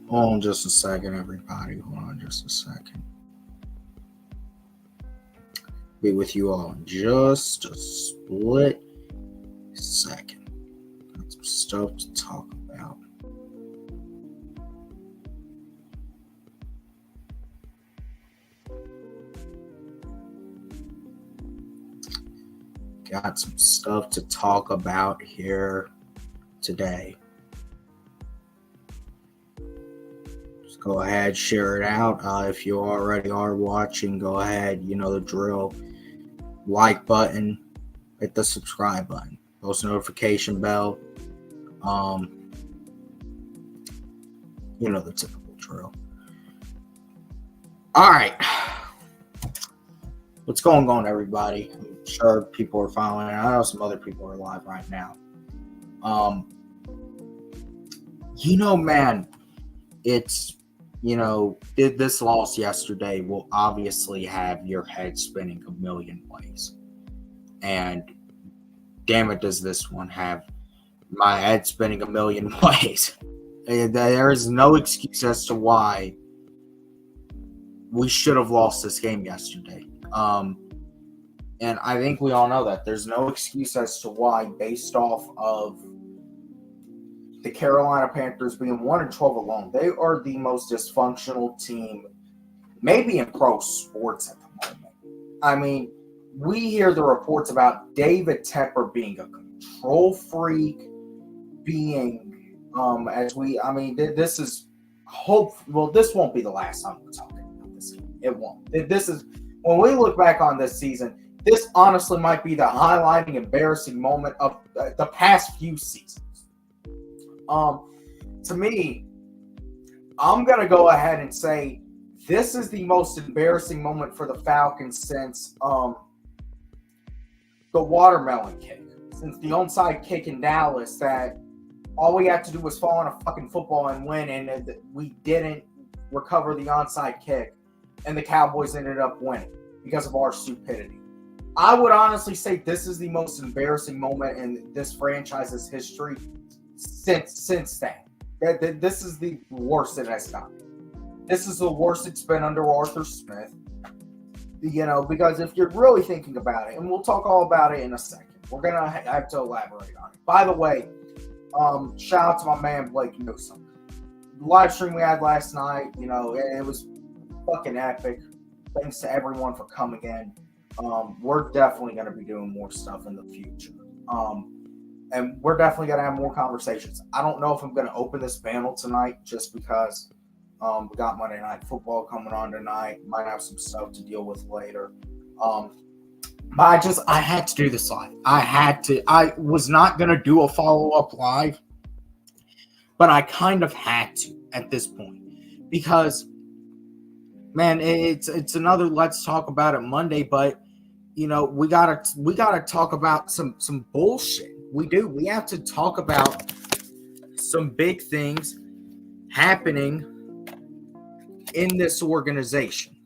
Hold on just a second, everybody. Hold on just a second. Be with you all in just a split second. Got some stuff to talk about. Got some stuff to talk about here today. Just go ahead, share it out. If you already are watching, go ahead. You know the drill. Like button, hit the subscribe button, post notification bell. You know the typical drill. All right. What's going on, everybody? I'm sure people are following. I know some other people are live right now. Man, it's, this loss yesterday will obviously have your head spinning a million ways. And damn it, does this one have my head spinning a million ways. There is no excuse as to why we should have lost this game yesterday. And I think we all know that. There's no excuse as to why, based off of the Carolina Panthers being 1-12 alone. They are the most dysfunctional team, maybe in pro sports at the moment. I mean, we hear the reports about David Tepper being a control freak, being, this is hope. Well, this won't be the last time we're talking about this game. It won't. This is, when we look back on this season, this honestly might be the highlighting, embarrassing moment of the past few seasons. To me, I'm going to go ahead and say this is the most embarrassing moment for the Falcons since the watermelon kick, since the onside kick in Dallas, that all we had to do was fall on a fucking football and win, and we didn't recover the onside kick, and the Cowboys ended up winning because of our stupidity. I would honestly say this is the most embarrassing moment in this franchise's history since then. This is the worst it has gotten. This is the worst it's been under Arthur Smith. Because if you're really thinking about it, and we'll talk all about it in a second, we're going to have to elaborate on it. By the way, shout out to my man Blake Newsom. The live stream we had last night, it was fucking epic. Thanks to everyone for coming in. We're definitely going to be doing more stuff in the future. And we're definitely going to have more conversations. I don't know if I'm going to open this panel tonight just because we got Monday Night Football coming on tonight. Might have some stuff to deal with later. But I had to do this live. I was not going to do a follow-up live, but I kind of had to at this point because, man, it's another Let's Talk About It Monday, but we gotta talk about some bullshit. We do. We have to talk about some big things happening in this organization,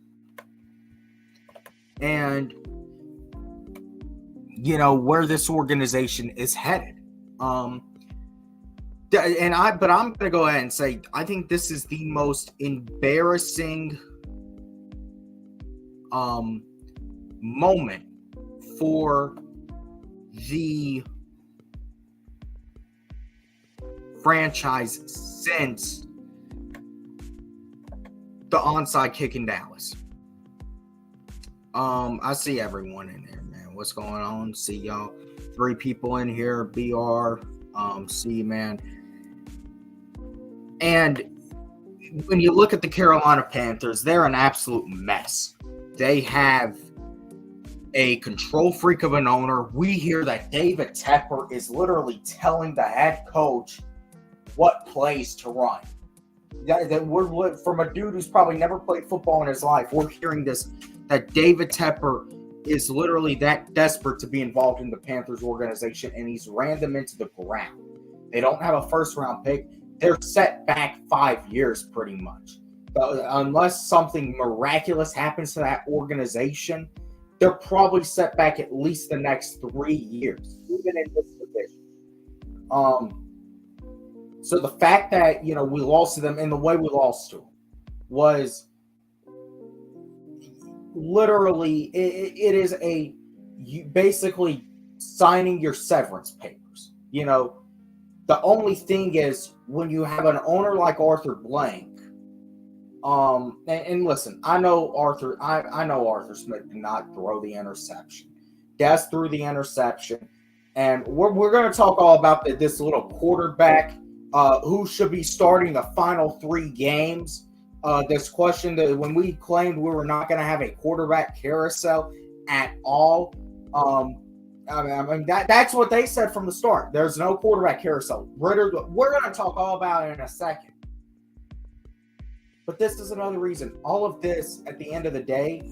and where this organization is headed. But I'm gonna go ahead and say I think this is the most embarrassing moment for the franchise since the onside kick in Dallas. I see everyone in there, man. What's going on? See y'all. 3 people in here. BR. See you, man. And when you look at the Carolina Panthers, they're an absolute mess. They have a control freak of an owner. We hear that David Tepper is literally telling the head coach what plays to run. That we're from a dude who's probably never played football in his life. We're hearing this, that David Tepper is literally that desperate to be involved in the Panthers organization, and he's ran them into the ground. They don't have a first-round pick. They're set back 5 years pretty much. Unless something miraculous happens to that organization, they're probably set back at least the next 3 years, even in this division. So the fact that, we lost to them and the way we lost to them was literally, it is you basically signing your severance papers. The only thing is when you have an owner like Arthur Blank, and listen, I know Arthur Smith did not throw the interception. Des threw the interception, and we're going to talk all about this little quarterback who should be starting the final 3 games. This question that when we claimed we were not going to have a quarterback carousel at all. I mean that's what they said from the start. There's no quarterback carousel. We're going to talk all about it in a second. But this is another reason. All of this, at the end of the day,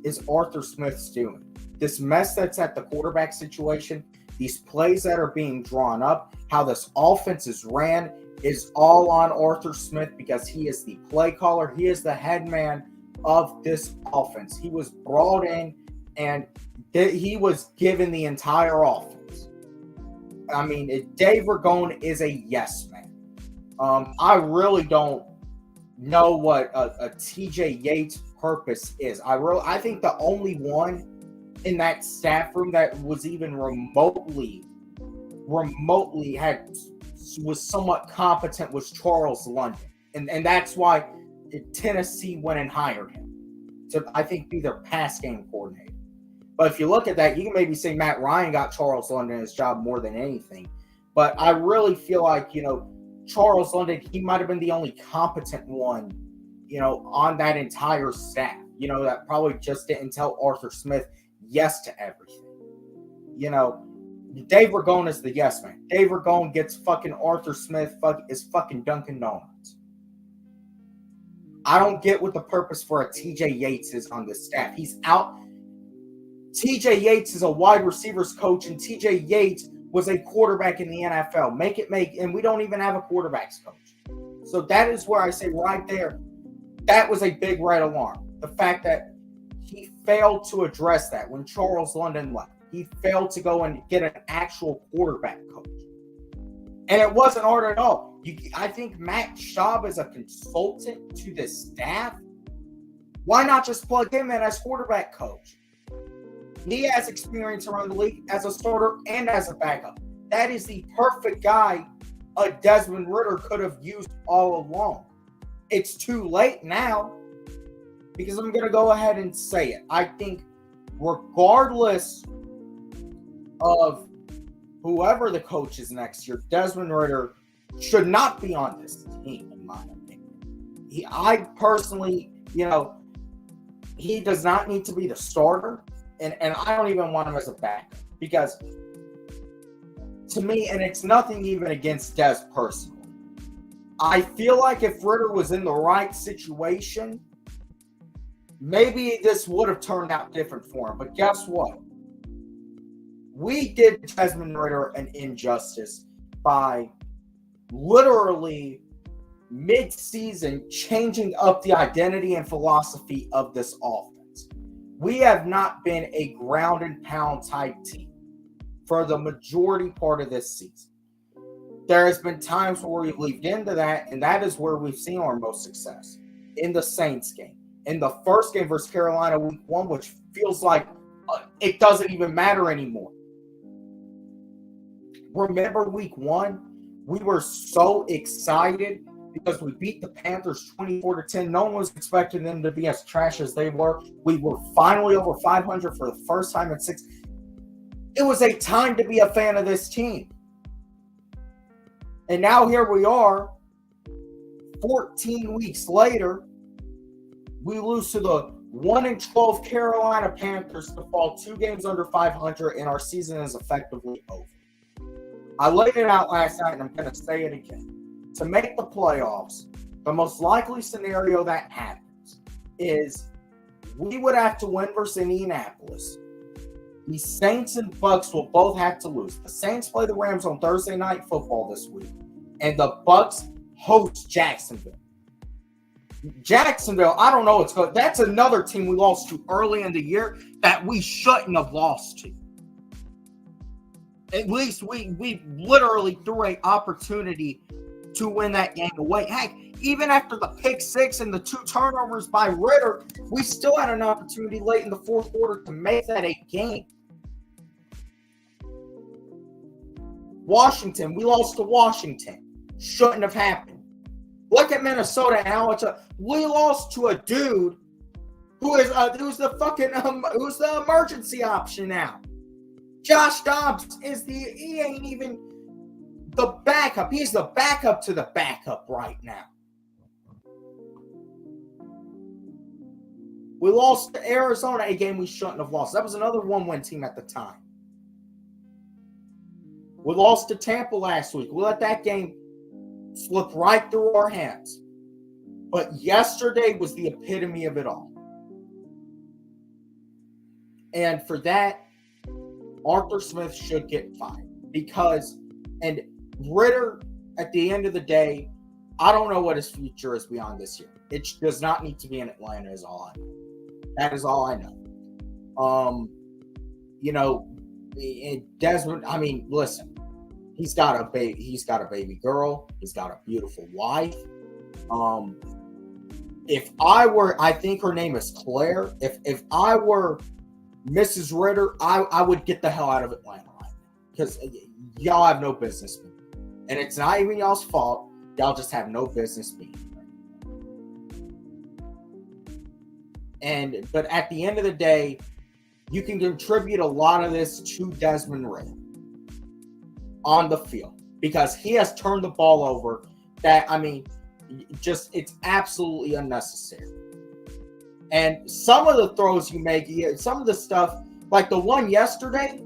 is Arthur Smith's doing. This mess that's at the quarterback situation, these plays that are being drawn up, how this offense is ran, is all on Arthur Smith because he is the play caller. He is the head man of this offense. He was brought in and he was given the entire offense. I mean, Dave Ragone is a yes man. I really don't know what a TJ Yates purpose is. I think the only one in that staff room that was even remotely was somewhat competent was Charles London. And that's why Tennessee went and hired him to, I think, be their pass game coordinator. But if you look at that, you can maybe say Matt Ryan got Charles London his job more than anything. But I really feel like, Charles London, he might have been the only competent one, on that entire staff, that probably just didn't tell Arthur Smith yes to everything. Dave Ragone is the yes man. Dave Ragone gets fucking Arthur Smith is fucking Dunkin' Donuts. I don't get what the purpose for a TJ Yates is on this staff. He's out. TJ Yates is a wide receivers coach, and TJ Yates was a quarterback in the NFL. And we don't even have a quarterbacks coach. So that is where I say right there, that was a big red alarm. The fact that he failed to address that when Charles London left. He failed to go and get an actual quarterback coach. And it wasn't hard at all. I think Matt Schaub is a consultant to the staff. Why not just plug him in as quarterback coach? He has experience around the league as a starter and as a backup. That is the perfect guy a Desmond Ridder could have used all along. It's too late now because I'm going to go ahead and say it. I think regardless of whoever the coach is next year, Desmond Ridder should not be on this team, in my opinion. I personally, he does not need to be the starter. And I don't even want him as a backup because to me, and it's nothing even against Des personally, I feel like if Ridder was in the right situation, maybe this would have turned out different for him. But guess what? We did Desmond Ridder an injustice by literally mid-season changing up the identity and philosophy of this offense. We have not been a ground and pound type team for the majority part of this season. There has been times where we've leaped into that, and that is where we've seen our most success. In the Saints game, in the first game versus Carolina week 1, which feels like it doesn't even matter anymore. Remember week 1? We were so excited because we beat the Panthers 24-10. No one was expecting them to be as trash as they were. We were finally over 500 for the first time in 6. It was a time to be a fan of this team. And now here we are, 14 weeks later, we lose to the 1-12 Carolina Panthers to fall 2 games under 500, and our season is effectively over. I laid it out last night, and I'm going to say it again. To make the playoffs, the most likely scenario that happens is we would have to win versus Indianapolis. The Saints and Bucks will both have to lose. The Saints play the Rams on Thursday Night Football this week, and the Bucks host Jacksonville. Jacksonville, I don't know what's going. That's another team we lost to early in the year that we shouldn't have lost to. At least we literally threw an opportunity to win that game away. Heck, even after the pick six and the 2 turnovers by Ritter, we still had an opportunity late in the fourth quarter to make that a game. Washington, we lost to Washington. Shouldn't have happened. Look at Minnesota and how much we lost to a dude who's the emergency option now. Josh Dobbs he ain't even the backup. He's the backup to the backup right now. We lost to Arizona, a game we shouldn't have lost. That was another 1-win team at the time. We lost to Tampa last week. We let that game slip right through our hands. But yesterday was the epitome of it all. And for that, Arthur Smith should get fired. And Ritter, at the end of the day, I don't know what his future is beyond this year. It does not need to be in Atlanta is all I know. That is all I know. Desmond, I mean, listen, he's got a baby girl. He's got a beautiful wife. I think her name is Claire. If I were Mrs. Ritter, I would get the hell out of Atlanta right now. Because y'all have no business. And it's not even y'all's fault. Y'all just have no business being. But at the end of the day, you can contribute a lot of this to Desmond Ritter on the field because he has turned the ball over. It's absolutely unnecessary. And some of the throws you make, some of the stuff, like the one yesterday,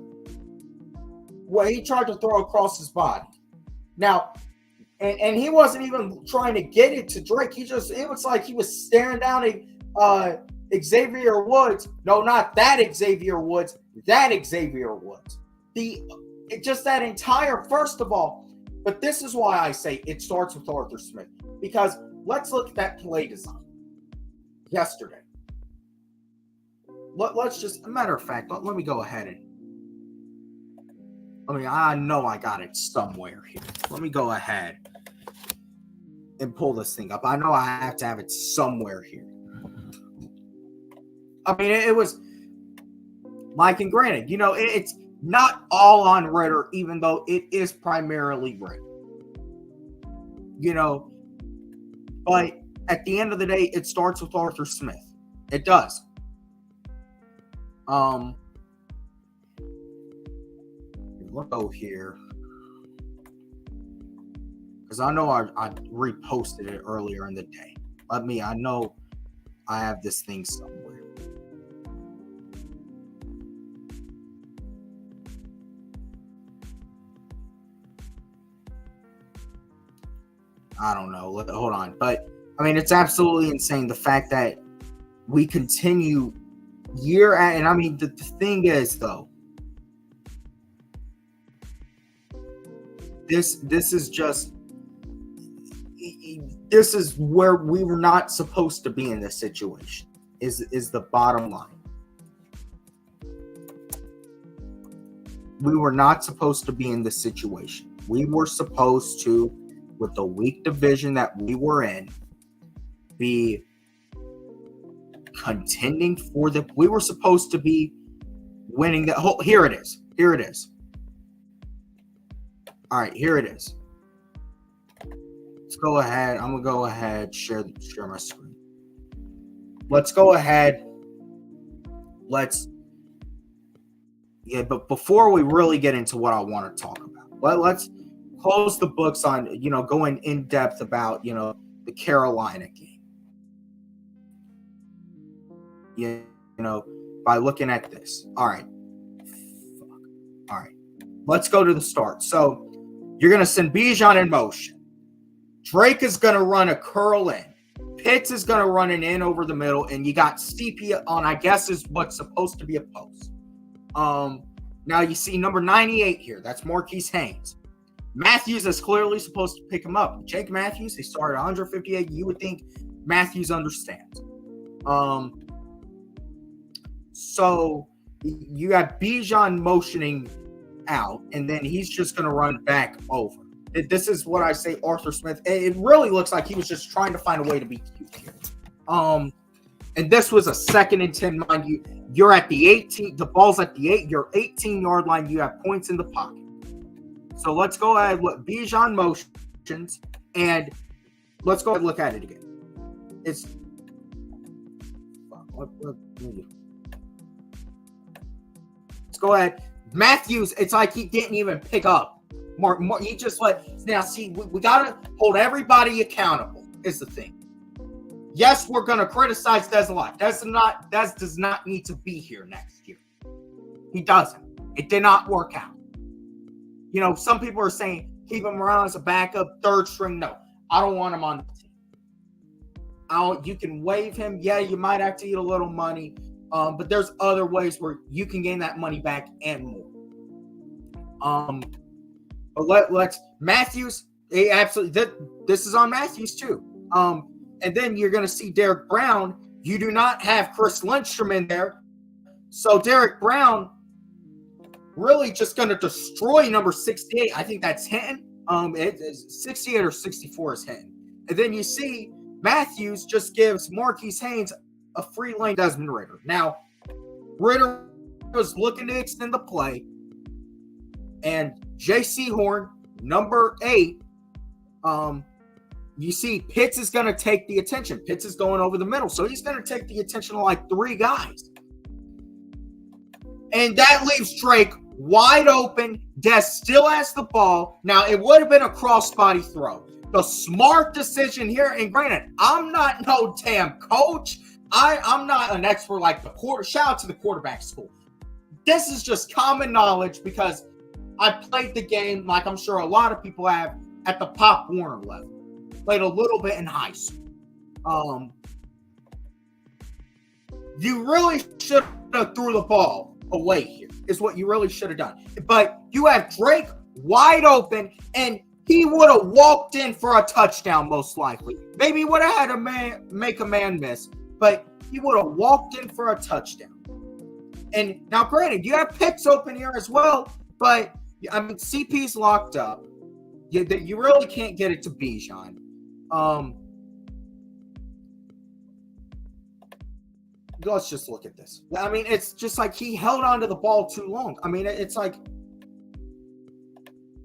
where he tried to throw across his body. Now, and he wasn't even trying to get it to Drake. It was like he was staring down Xavier Woods. No, not that Xavier Woods. That Xavier Woods. That entire, first of all, but this is why I say it starts with Arthur Smith. Because let's look at that play design yesterday. Let's just, a matter of fact, let me go ahead and, I know I got it somewhere here. Let me go ahead and pull this thing up. I know I have to have it somewhere here. It was, Mike, and granted, it's not all on Ritter, even though it is primarily Ritter. But at the end of the day, it starts with Arthur Smith. It does. We'll go here. Because I know I reposted it earlier in the day. I know I have this thing somewhere. I don't know. Hold on. But, it's absolutely insane. The fact that we continue the thing is, though, this is where we were not supposed to be in this situation, is the bottom line. We were not supposed to be in this situation. We were supposed to, with the weak division that we were in, be contending for we were supposed to be winning the whole. Here it is. All right, here it is. Let's go ahead. I'm gonna go ahead, share my screen. Let's go ahead. But before we really get into what I want to talk about, let's close the books on, going in depth about, the Carolina game. By looking at this. All right. Let's go to the start. So you're going to send Bijan in motion. Drake is going to run a curl in. Pitts is going to run an in over the middle. And you got CP on, I guess, is what's supposed to be a post. Now you see number 98 here. That's Marquise Haynes. Matthews is clearly supposed to pick him up. Jake Matthews, he started 158. You would think Matthews understands. So you got Bijan motioning out, and then he's just going to run back over. This is what I say, Arthur Smith. It really looks like he was just trying to find a way to be cute here. And this was a 2nd and 10, mind you. You're at the 18. The ball's at the your 18-yard line. You have points in the pocket. So let's go ahead with Bijan motions, and let's go ahead and look at it again. It's let's go ahead. Matthews, it's like he didn't even pick up. Mark he just now see, we gotta hold everybody accountable is the thing. Yes, we're gonna criticize Des a lot. Des does not need to be here next year. He doesn't. It did not work out. You know, some people are saying keep him around as a backup, 3rd string. No, I don't want him on the team. You can waive him. Yeah, you might have to eat a little money, but there's other ways where you can gain that money back and more. But let's Matthews. Absolutely, this is on Matthews too. And then you're going to see Derek Brown. You do not have Chris Lindstrom in there, so Derek Brown really just going to destroy number 68. I think that's Hinton. It's 68 or 64 is Hinton. And then you see Matthews just gives Marquise Haynes a free lane Desmond Ridder. Now, Ridder was looking to extend the play, and J.C. Horn, number 8, you see Pitts is going to take the attention. Pitts is going over the middle, so he's going to take the attention of like 3 guys. And that leaves Drake wide open. Des still has the ball. Now, it would have been a cross-body throw. The smart decision here, and granted, I'm not no damn coach. I'm not an expert like the quarter. Shout out to the quarterback school. This is just common knowledge because I played the game like I'm sure a lot of people have at the Pop Warner level. Played a little bit in high school. You really should have threw the ball away here, is what you really should have done. But you have Drake wide open, and he would have walked in for a touchdown most likely. Maybe he would have had to make a man miss, but he would have walked in for a touchdown. And now, granted, you have Pitts open here as well, but I mean, CP's locked up. You really can't get it to Bijan. Let's just look at this. I mean, it's just like he held on to the ball too long. I mean, it's like,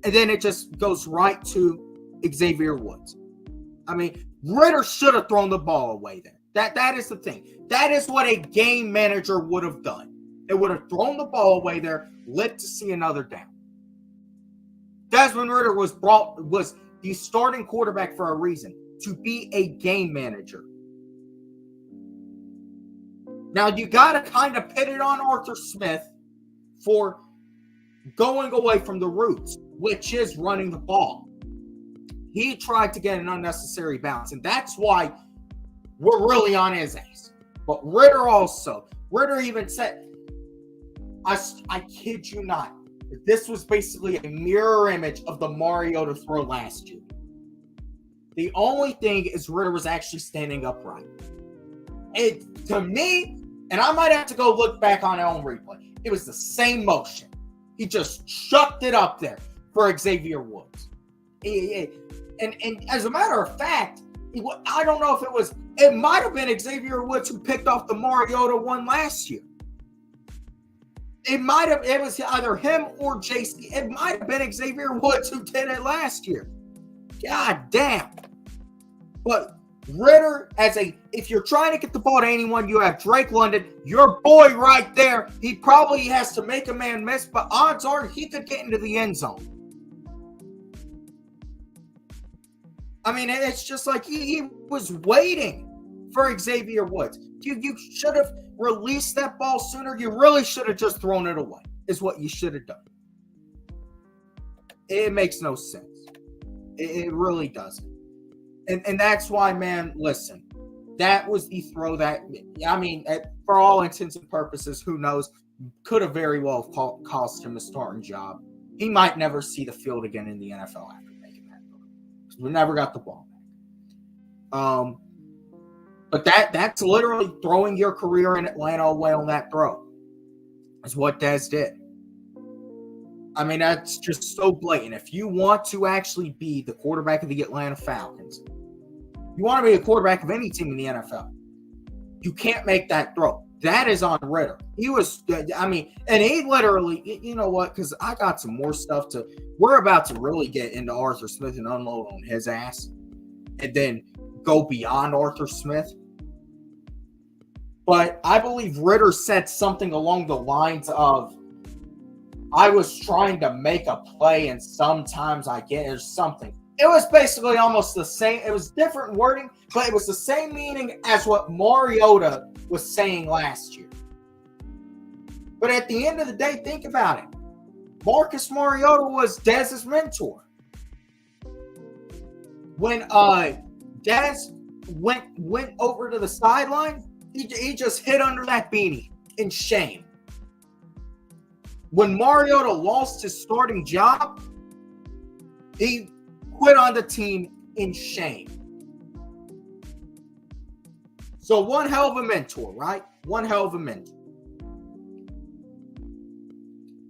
and then it just goes right to Xavier Woods. I mean, Ridder should have thrown the ball away there. That is the thing. That is what a game manager would have done. It would have thrown the ball away there, lived to see another down. Desmond Ridder was the starting quarterback for a reason, to be a game manager. Now, you got to kind of pit it on Arthur Smith for going away from the roots, which is running the ball. He tried to get an unnecessary bounce, and that's why we're really on his ass. But Ridder even said, I kid you not, this was basically a mirror image of the Mariota throw last year. The only thing is Ridder was actually standing upright. To me, and I might have to go look back on it on replay, it was the same motion. He just chucked it up there for Xavier Woods. And as a matter of fact, I don't know if it might have been Xavier Woods who picked off the Mariota one last year. It was either him or JC. It might have been Xavier Woods who did it last year. God damn. But Ridder, if you're trying to get the ball to anyone, you have Drake London, your boy right there. He probably has to make a man miss, but odds are he could get into the end zone. I mean, it's just like he was waiting for Xavier Woods. You should have released that ball sooner. You really should have just thrown it away, is what you should have done. It makes no sense. It really doesn't. And that's why, man, listen, that was the throw that, I mean, for all intents and purposes, who knows, could have very well cost him a starting job. He might never see the field again in the NFL after making that throw. We never got the ball back. But that's literally throwing your career in Atlanta away on that throw. Is what Dez did. I mean, that's just so blatant. If you want to actually be the quarterback of the Atlanta Falcons, you want to be a quarterback of any team in the NFL, you can't make that throw. That is on Ritter. He was, I mean, and he literally, you know what, because I got some more stuff to, we're about to really get into Arthur Smith and unload on his ass and then go beyond Arthur Smith. But I believe Ritter said something along the lines of, I was trying to make a play and sometimes I get or something. It was basically almost the same. It was different wording, but it was the same meaning as what Mariota was saying last year. But at the end of the day, think about it. Marcus Mariota was Dez's mentor. When Dez went over to the sideline, he just hid under that beanie in shame. When Mariota lost his starting job, he quit on the team in shame. So one hell of a mentor, right? One hell of a mentor.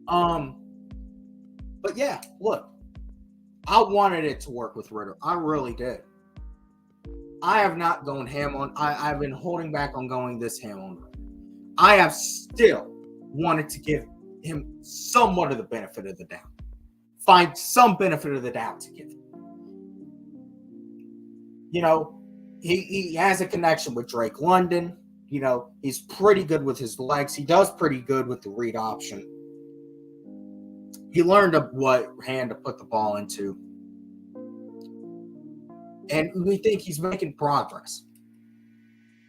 But yeah, look, I wanted it to work with Ritter. I really did. I have not gone ham on. I've been holding back on going this ham on Ritter. I have still wanted to give him somewhat of the benefit of the doubt. Find some benefit of the doubt to give him. You know, he has a connection with Drake London. You know, he's pretty good with his legs. He does pretty good with the read option. He learned what hand to put the ball into. And we think he's making progress.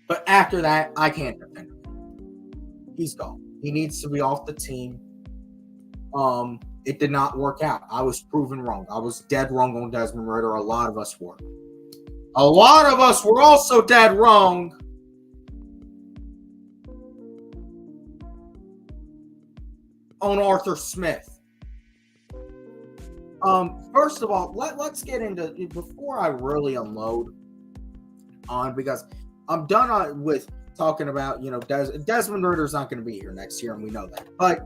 But after that, I can't defend him. He's gone. He needs to be off the team. It did not work out. I was proven wrong. I was dead wrong on Desmond Ridder. A lot of us were. A lot of us were also dead wrong on Arthur Smith. First of all, let's get into, before I really unload on, because I'm done with talking about, you know, Desmond Ridder's not going to be here next year, and we know that. But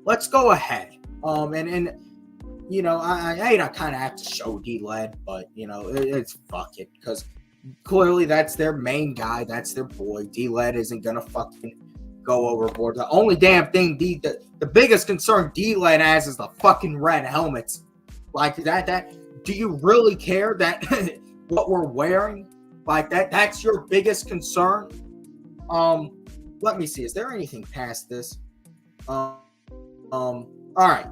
let's go ahead. And you know, I kind of have to show D-Led, but, you know, it's fuck it, because clearly that's their main guy. That's their boy. D-Led isn't going to fucking go overboard. The only damn thing, the biggest concern D-Led has is the fucking red helmets. Like that, do you really care that what we're wearing? Like that's your biggest concern? Let me see. Is there anything past this? All right.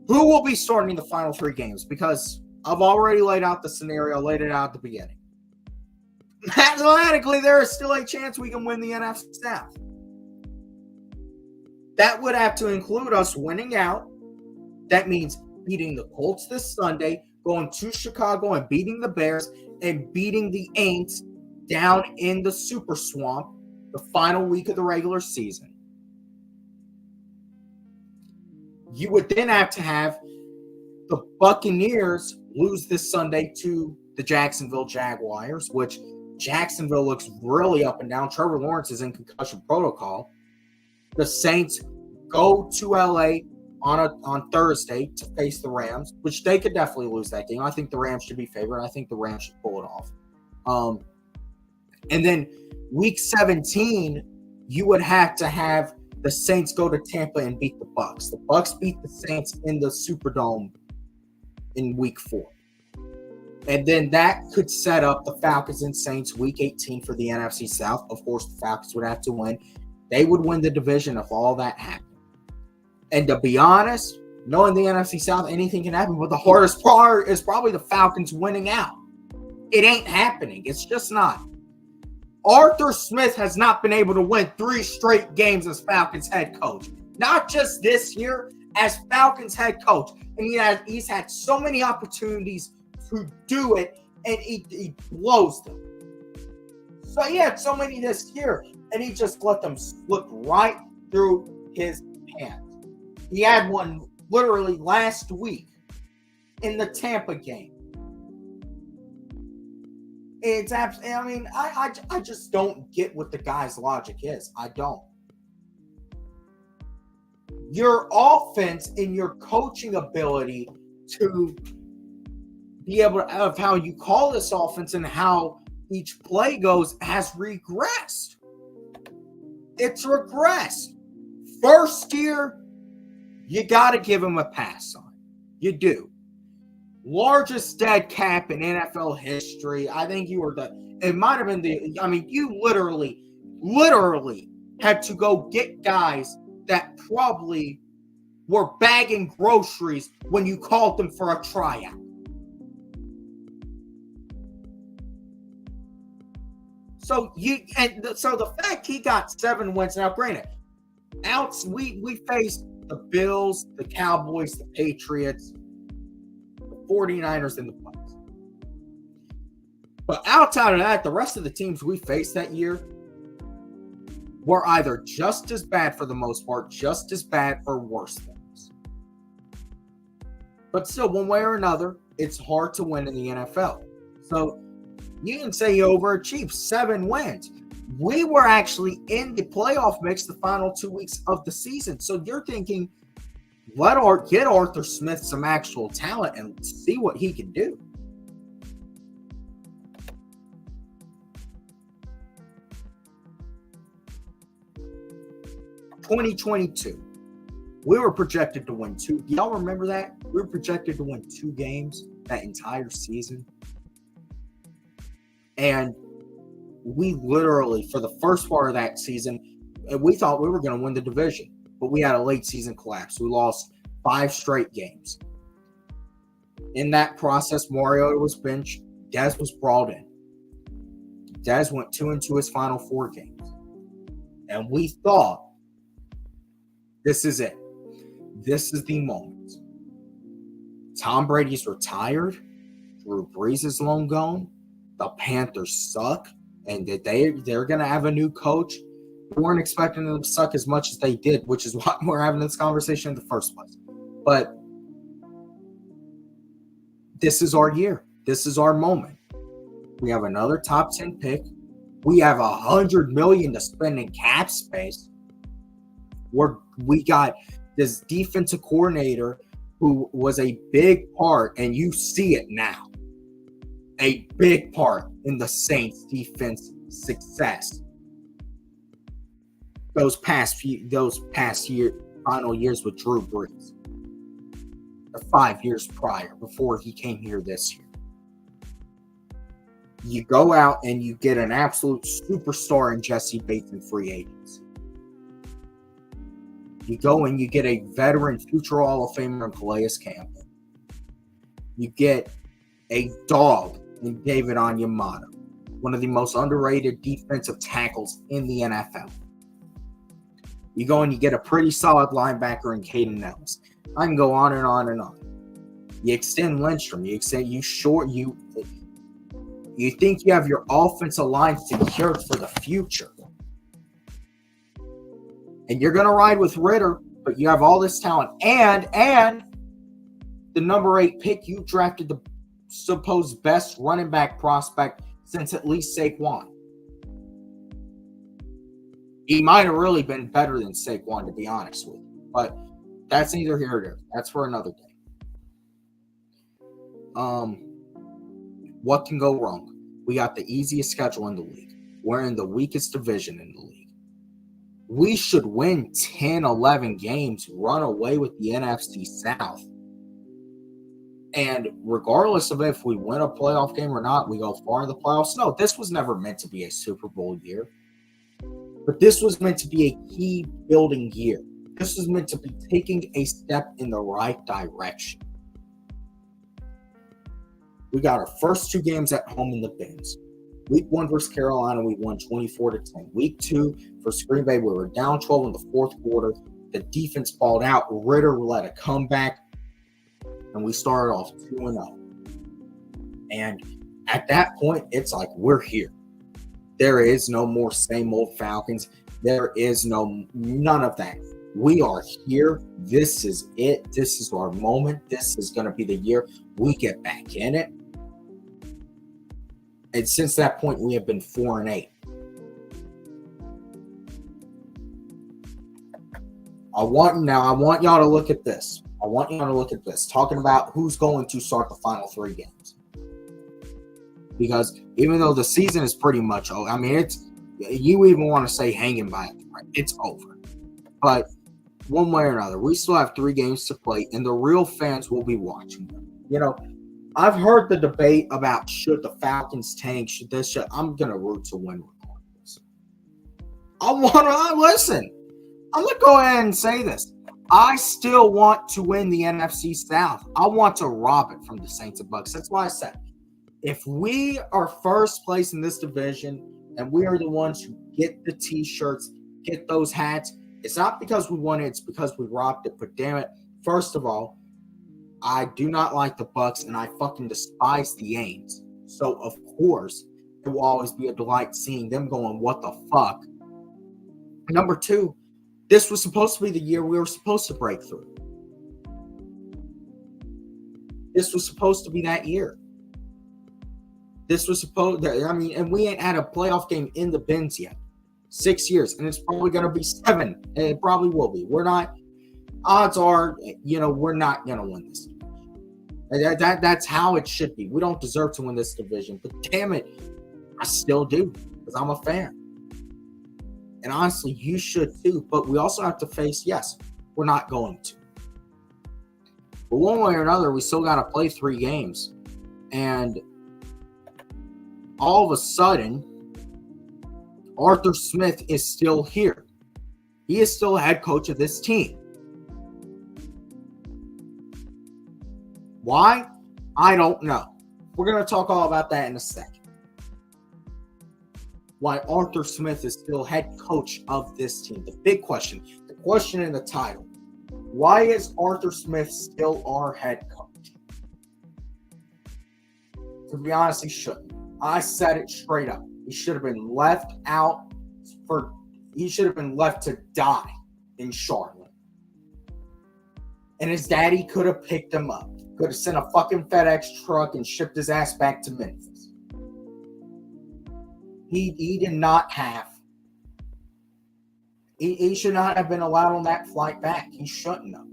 Who will be starting in the final 3 games? Because I've already laid out the scenario, laid it out at the beginning. Mathematically, there is still a chance we can win the NFC South. That would have to include us winning out. That means beating the Colts this Sunday, going to Chicago and beating the Bears, and beating the Aints down in the Super Swamp the final week of the regular season. You would then have to have the Buccaneers lose this Sunday to the Jacksonville Jaguars, which Jacksonville looks really up and down. Trevor Lawrence is in concussion protocol. The Saints go to LA on Thursday to face the Rams, which they could definitely lose that game. I think the Rams should be favored. I think the Rams should pull it off. And then week 17, you would have to have the Saints go to Tampa and beat the Bucs. The Bucs beat the Saints in the Superdome in week 4. And then that could set up the Falcons and Saints week 18 for the NFC South. Of course, the Falcons would have to win. They would win the division if all that happened. And to be honest, knowing the NFC South, anything can happen. But the hardest part is probably the Falcons winning out. It ain't happening. It's just not. Arthur Smith has not been able to win 3 straight games as Falcons head coach. Not just this year, as Falcons head coach. And he's had so many opportunities to do it, and he blows them. So he had so many this year, and he just let them slip right through his hands. He had one literally last week in the Tampa game. It's absolutely, I mean, I just don't get what the guy's logic is. I don't. your offense and your coaching ability to be able to, of how you call this offense and how each play goes has regressed. It's regressed. First year, you got to give him a pass on. You do. Largest dead cap in NFL history. I think you were it might have been you literally had to go get guys that probably were bagging groceries when you called them for a tryout. So the fact he got 7 wins, now granted, we faced the Bills, the Cowboys, the Patriots, the 49ers, and the Bucs. But outside of that, the rest of the teams we faced that year were either just as bad for the most part, just as bad, or worse than us. But still, one way or another, it's hard to win in the NFL. So you can say you overachieved 7 wins. We were actually in the playoff mix the final 2 weeks of the season. So you're thinking, get Arthur Smith some actual talent and see what he can do. (2022) we were projected to win 2. Y'all remember that? We were projected to win 2 games that entire season. And we literally, for the first part of that season, we thought we were going to win the division. But we had a late season collapse. We lost 5 straight games. In that process, Mariota was benched. Dez was brought in. Dez went 2-2 his final 4 games. And we thought, this is it. This is the moment. Tom Brady's retired. Drew Brees is long gone. The Panthers suck. And they're going to have a new coach. We weren't expecting them to suck as much as they did, which is why we're having this conversation in the first place. But this is our year. This is our moment. We have another top 10 pick. We have $100 million to spend in cap space. We got this defensive coordinator who was a big part, and you see it now, a big part in the Saints' defense success. Those past final years with Drew Brees, or 5 years prior, before he came here this year. You go out and you get an absolute superstar in Jesse Bates in free agency. You go and you get a veteran future Hall of Famer in Calais Campbell. You get a dog in David Onyemata, one of the most underrated defensive tackles in the NFL. You go and you get a pretty solid linebacker in Caden Ellis. I can go on and on and on. You extend Lindstrom. You think you have your offensive line secured for the future. And you're going to ride with Ritter, but you have all this talent. And the number 8 pick, you drafted the supposed best running back prospect since at least Saquon. He might have really been better than Saquon, to be honest with you. But that's neither here nor there. That's for another day. What can go wrong? We got the easiest schedule in the league. We're in the weakest division in the league. We should win 10, 11 games, run away with the NFC South. And regardless of if we win a playoff game or not, we go far in the playoffs. No, this was never meant to be a Super Bowl year. But this was meant to be a key building year. This was meant to be taking a step in the right direction. We got our first 2 games at home in the bins. Week 1 versus Carolina, we won 24-10. Week 2 versus Green Bay, we were down 12 in the 4th quarter. The defense balled out. Ritter led a comeback, and we started off 2-0. And at that point, it's like, we're here. There is no more same old Falcons. There is none of that. We are here. This is it. This is our moment. This is going to be the year we get back in it. And since that point, we have been 4-8. I want y'all to look at this. Talking about who's going to start the final 3 games. Because even though the season is pretty much over, I mean, you even want to say hanging by it, right? It's over. But one way or another, we still have 3 games to play, and the real fans will be watching them. You know, I've heard the debate about should the Falcons tank, should this, should I'm going to root to win regardless. Listen, I'm going to go ahead and say this. I still want to win the NFC South. I want to rob it from the Saints and Bucks. That's why I said, if we are first place in this division and we are the ones who get the T-shirts, get those hats, it's not because we won it, it's because we robbed it. But damn it, first of all, I do not like the Bucks and I fucking despise the Aints. So, of course, it will always be a delight seeing them going, what the fuck? Number 2, this was supposed to be the year we were supposed to break through. This was supposed to be that year. And we ain't had a playoff game in the bins yet. 6 years, and it's probably going to be 7. And it probably will be. Odds are, we're not going to win this. That's how it should be. We don't deserve to win this division, but damn it, I still do because I'm a fan. And honestly, you should too. But we also have to face, yes, we're not going to. But one way or another, we still got to play 3 games. And all of a sudden, Arthur Smith is still here. He is still head coach of this team. Why? I don't know. We're going to talk all about that in a second. Why Arthur Smith is still head coach of this team. The big question, the question in the title. Why is Arthur Smith still our head coach? To be honest, he shouldn't. I said it straight up. He should have been left to die in Charlotte. And his daddy could have picked him up. Could have sent a fucking FedEx truck and shipped his ass back to Memphis. He did not have. He should not have been allowed on that flight back. He shouldn't have.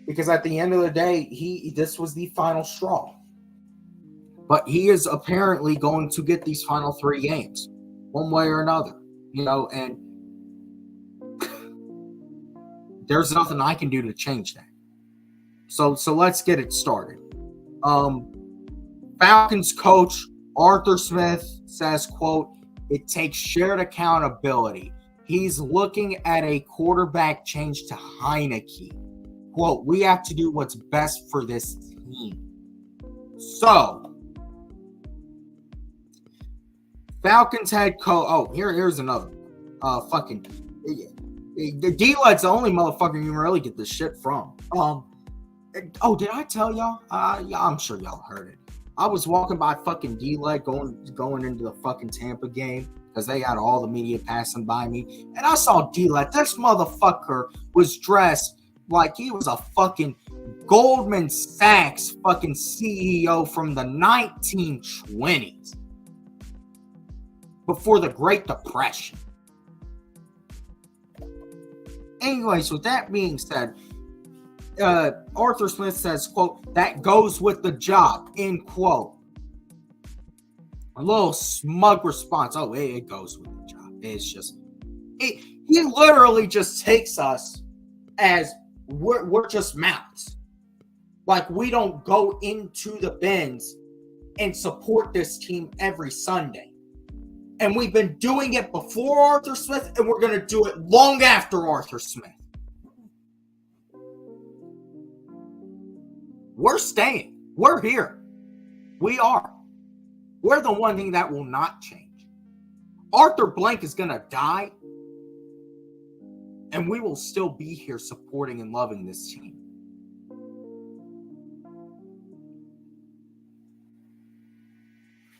Because at the end of the day, this was the final straw. But he is apparently going to get these final 3 games, one way or another. And there's nothing I can do to change that. So let's get it started. Falcons coach Arthur Smith says, quote, "It takes shared accountability. He's looking at a quarterback change to Heineke. Quote, we have to do what's best for this team." So, Falcons head coach. Here's another. The D-Led's the only motherfucker you can really get this shit from. Did I tell y'all? Yeah, I'm sure y'all heard it. I was walking by fucking D-Led going into the fucking Tampa game because they had all the media passing by me. And I saw D-Led. This motherfucker was dressed like he was a fucking Goldman Sachs fucking CEO from the 1920s. Before the Great Depression. Anyways, with that being said, Arthur Smith says, quote, "That goes with the job," end quote. A little smug response. Oh, it goes with the job. It's just, he literally just takes us as we're just mouths. Like we don't go into the bins and support this team every Sunday. And we've been doing it before Arthur Smith, and we're going to do it long after Arthur Smith. We're staying. We're here. We are. We're the one thing that will not change. Arthur Blank is going to die, and we will still be here supporting and loving this team.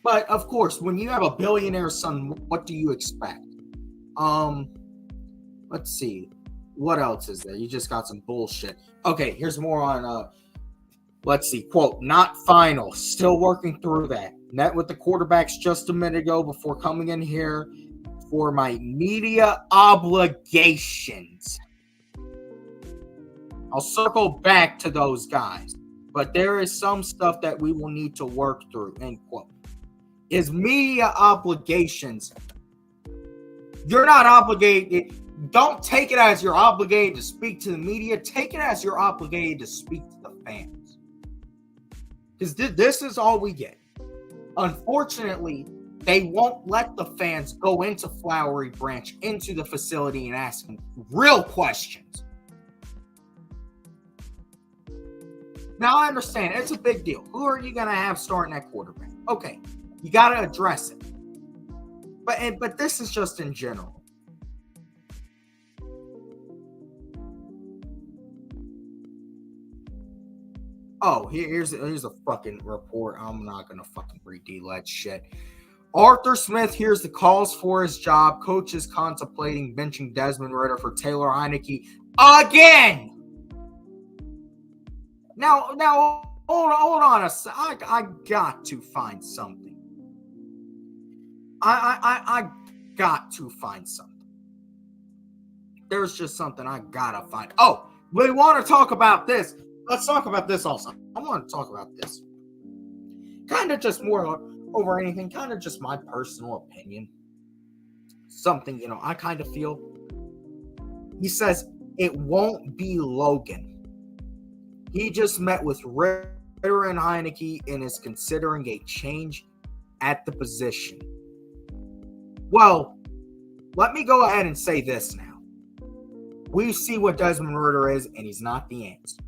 But, of course, when you have a billionaire son, what do you expect? Let's see. What else is there? You just got some bullshit. Okay, here's more on, let's see. Quote, "Not final. Still working through that. Met with the quarterbacks just a minute ago before coming in here. for my media obligations. I'll circle back to those guys, but there is some stuff that we will need to work through, end quote. Is media obligations. You're not obligated. Don't take it as you're obligated to speak to the media. Take it as you're obligated to speak to the fans. Because this is all we get. Unfortunately, they won't let the fans go into Flowery Branch, into the facility, and ask them real questions. Now, I understand. It's a big deal. Who are you going to have starting at quarterback? Okay, you got to address it. But this is just in general. Oh, here's a fucking report. I'm not going to fucking read that shit. Arthur Smith hears the calls for his job. Coach is contemplating benching Desmond Ridder for Taylor Heineke again. Now, hold on a sec. I got to find something. I got to find something. There's just something I gotta find. Oh, we want to talk about this. Let's talk about this also. I want to talk about this. Kind of just more over anything, kind of just my personal opinion. Something, I kind of feel. He says it won't be Logan. He just met with Ridder and Heineke and is considering a change at the position. Well, let me go ahead and say this now. We see what Desmond Ridder is, and he's not the answer.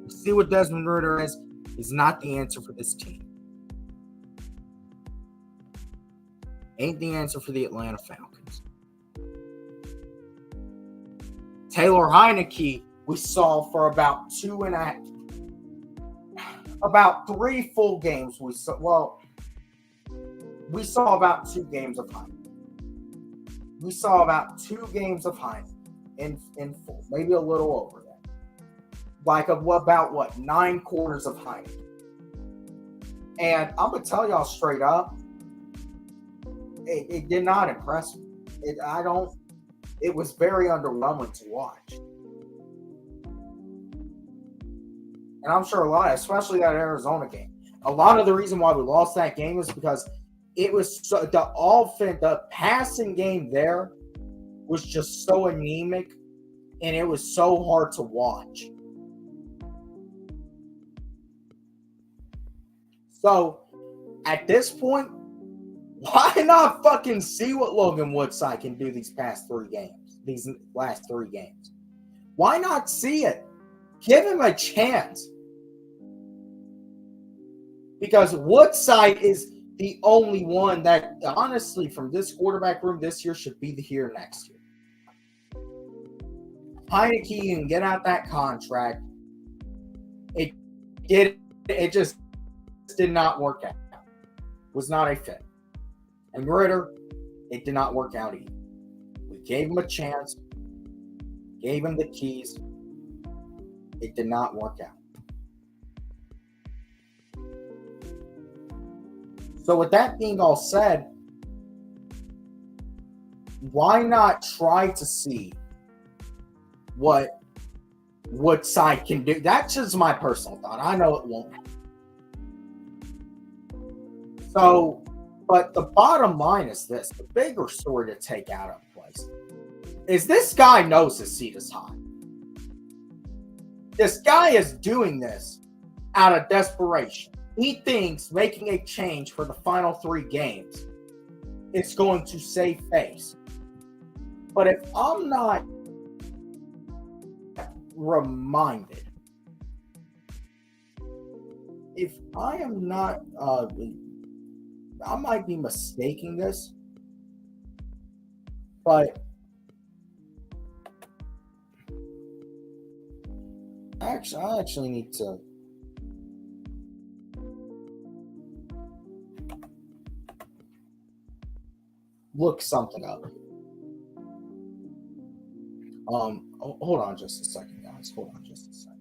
We see what Desmond Ridder is. He's not the answer for this team. Ain't the answer for the Atlanta Falcons. Taylor Heineke, we saw for about 3 full games. We saw about 2 games of Heineke. We saw about 2 games of Heineke in full, maybe a little over that. Like about 9 quarters of Heineke. And I'm gonna tell y'all straight up, it did not impress me. It was very underwhelming to watch. And I'm sure a lot, especially that Arizona game, a lot of the reason why we lost that game was because it was the passing game there was just so anemic, and it was so hard to watch. So, at this point, why not fucking see what Logan Woodside can do these last 3 games? Why not see it? Give him a chance. Because Woodside is the only one that, honestly, from this quarterback room this year should be here next year. Heineke can get out that contract. It just did not work out. Was not a fit. And Ridder, it did not work out either. We gave him a chance. Gave him the keys. It did not work out. So with that being all said, why not try to see what Woodside can do? That's just my personal thought. I know it won't. So, but the bottom line is this. The bigger story to take out of place is this guy knows his seat is hot. This guy is doing this out of desperation. He thinks making a change for the final 3 games is going to save face. But if I'm not reminded, if I am not, I might be mistaking this, but I actually need to look something up. Hold on just a second, guys. Hold on just a second.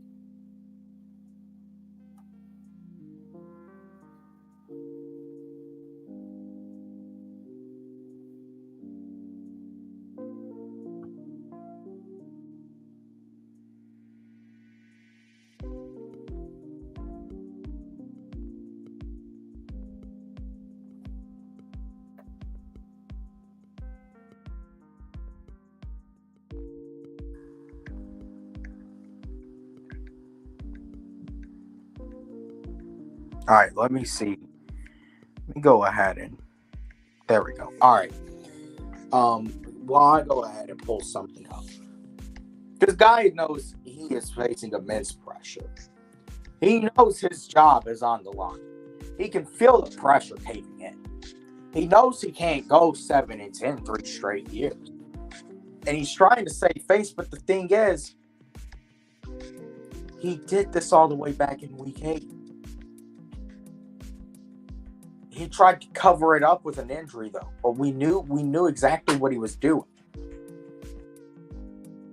All right, let me see. Let me go ahead and there we go. All right. Well, I go ahead and pull something up. This guy knows he is facing immense pressure. He knows his job is on the line. He can feel the pressure caving in. He knows he can't go 7-10 3 straight years. And he's trying to save face, but the thing is, he did this all the way back in week 8. He tried to cover it up with an injury, though. But we knew exactly what he was doing.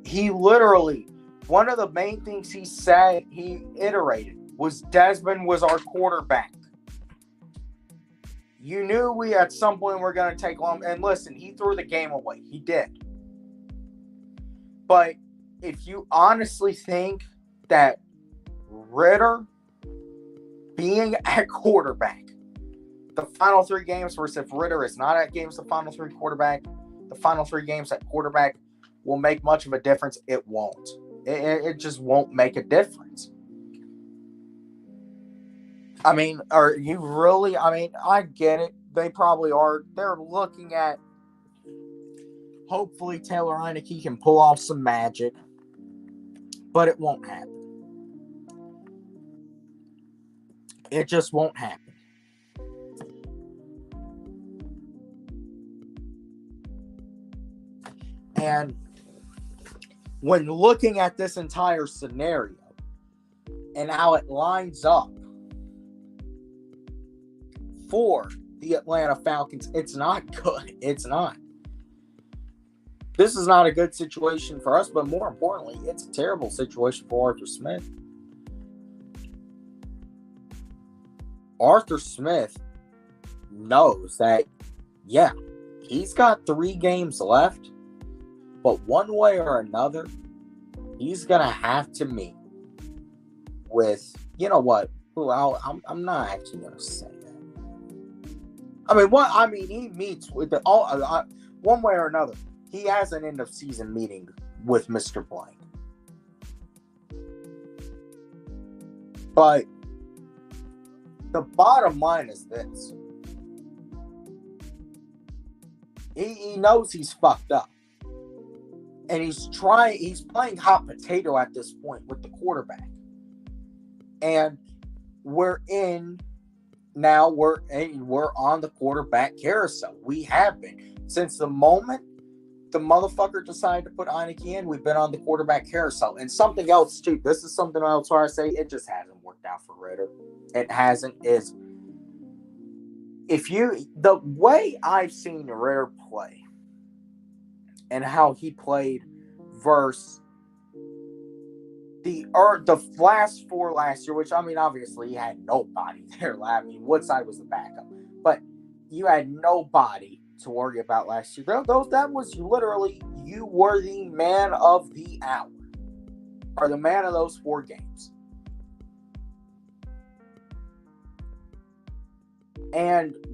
He literally, one of the main things he said, he iterated, was Desmond was our quarterback. You knew we at some point were going to take long. And listen, he threw the game away. He did. But if you honestly think that Ritter being at quarterback, the final 3 games versus if Ritter is not at games, the final 3 games at quarterback will make much of a difference. It won't. It just won't make a difference. I mean, are you really? I mean, I get it. They probably are. They're looking at hopefully Taylor Heineke can pull off some magic, but it won't happen. It just won't happen. And when looking at this entire scenario and how it lines up for the Atlanta Falcons, it's not good. It's not. This is not a good situation for us, but more importantly, it's a terrible situation for Arthur Smith. Arthur Smith knows that, yeah, he's got 3 games left, but one way or another, he's going to have to meet with, you know what? I'm not actually going to say that. He meets with one way or another. He has an end of season meeting with Mr. Blank. But the bottom line is this. He knows he's fucked up. And he's playing hot potato at this point with the quarterback. And we're on the quarterback carousel. We have been. Since the moment the motherfucker decided to put Heineke in, we've been on the quarterback carousel. And something else, too. This is something else where I say it just hasn't worked out for Ritter. It hasn't. The way I've seen Ritter play and how he played versus the last 4 last year, which, obviously he had nobody there. Woodside was the backup. But you had nobody to worry about last year. That was literally, you were the man of the hour. Or the man of those 4 games.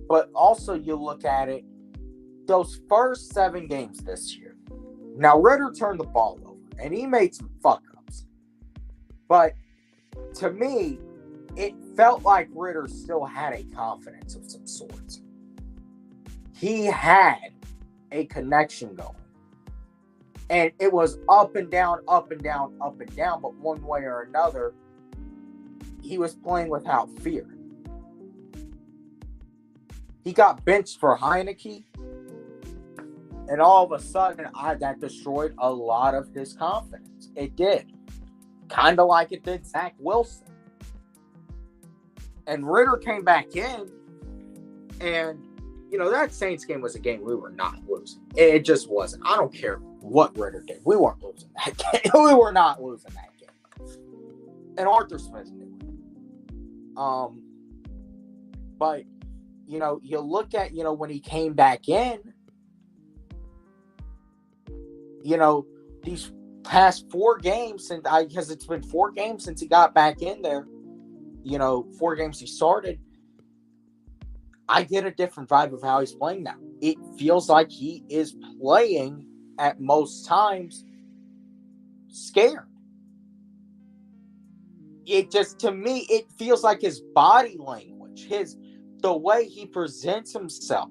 But also you look at it, those first 7 games this year. Now, Ritter turned the ball over, and he made some fuck-ups. But, to me, it felt like Ritter still had a confidence of some sorts. He had a connection going. And it was up and down, up and down, up and down, but one way or another, he was playing without fear. He got benched for Heineke. And all of a sudden, that destroyed a lot of his confidence. It did. Kind of like it did Zach Wilson. And Ritter came back in. And, that Saints game was a game we were not losing. It just wasn't. I don't care what Ritter did. We weren't losing that game. We were not losing that game. And Arthur Smith knew it. But, you look at, when he came back in, these past 4 games, because it's been 4 games since he got back in there, 4 games he started, I get a different vibe of how he's playing now. It feels like he is playing at most times scared. To me, it feels like his body language much. The way he presents himself,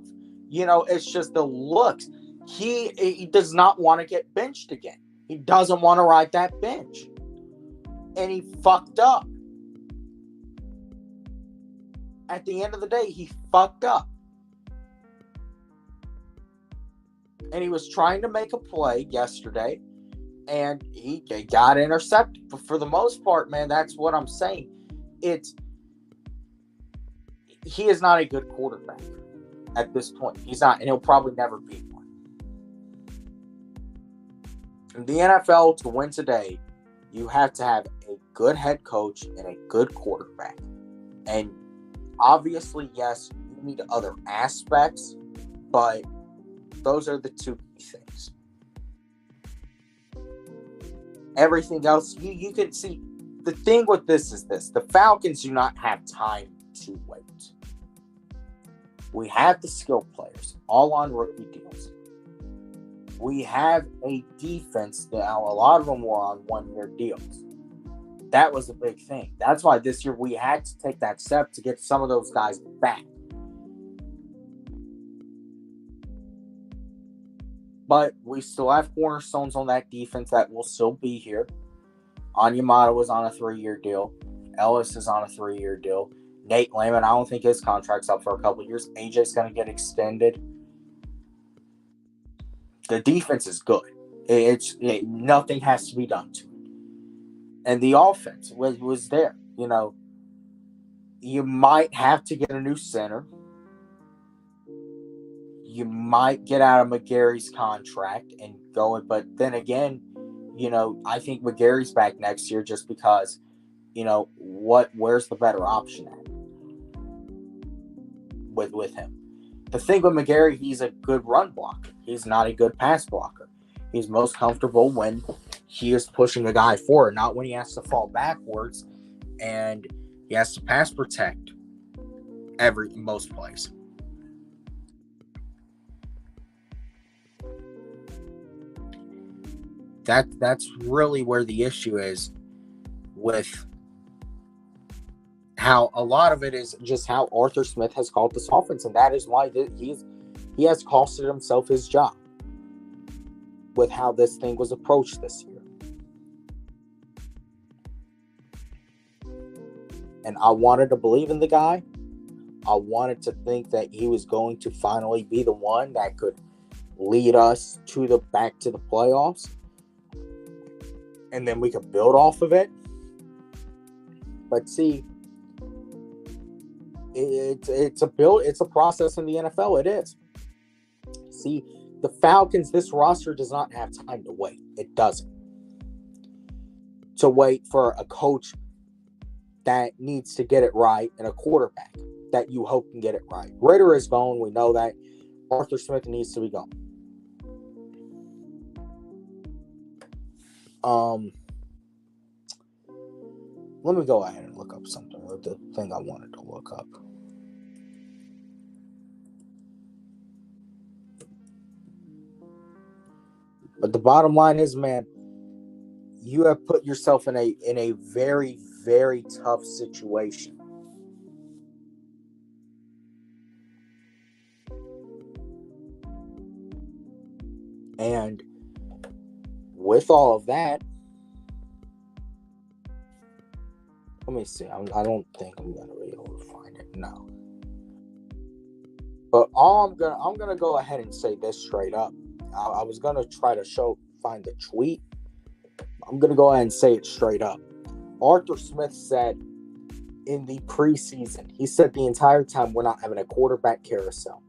it's just the looks. He does not want to get benched again. He doesn't want to ride that bench. And he fucked up. At the end of the day, he fucked up. And he was trying to make a play yesterday, and he got intercepted. But for the most part, man, that's what I'm saying. He is not a good quarterback at this point. He's not, and he'll probably never be one. In the NFL, to win today, you have to have a good head coach and a good quarterback. And obviously, yes, you need other aspects, but those are the two key things. Everything else, you can see. The thing with this is this. The Falcons do not have time to wait. We have the skill players, all on rookie deals. We have a defense now. A lot of them were on one-year deals. That was a big thing. That's why this year we had to take that step to get some of those guys back. But we still have cornerstones on that defense that will still be here. Onyemata was on a 3-year deal. Ellis is on a 3-year deal. Nate Lehman, I don't think his contract's up for a couple of years. AJ's going to get extended. The defense is good. Nothing has to be done to it. And the offense was there. You might have to get a new center. You might get out of McGarry's contract and go it. But then again, I think McGarry's back next year just because, where's the better option at with him? The thing with McGarry, he's a good run blocker. He's not a good pass blocker. He's most comfortable when he is pushing a guy forward, not when he has to fall backwards and he has to pass protect most plays. That's really where the issue is with how a lot of it is just how Arthur Smith has called this offense, and that is why he has costed himself his job with how this thing was approached this year. And I wanted to believe in the guy. I wanted to think that he was going to finally be the one that could lead us back to the playoffs. And then we could build off of it. But see, it's a process in the NFL. It is. See, the Falcons, this roster does not have time to wait. It doesn't. To wait for a coach that needs to get it right and a quarterback that you hope can get it right. Ritter is gone. We know that. Arthur Smith needs to be gone. Let me go ahead and look up something. The thing I wanted to look up. But the bottom line is, man, you have put yourself in a very, very tough situation. And with all of that, let me see. I don't think I'm gonna be able to find it. No. But I'm gonna go ahead and say this straight up. I was gonna try to find the tweet. I'm gonna go ahead and say it straight up. Arthur Smith said in the preseason, he said the entire time we're not having a quarterback carousel,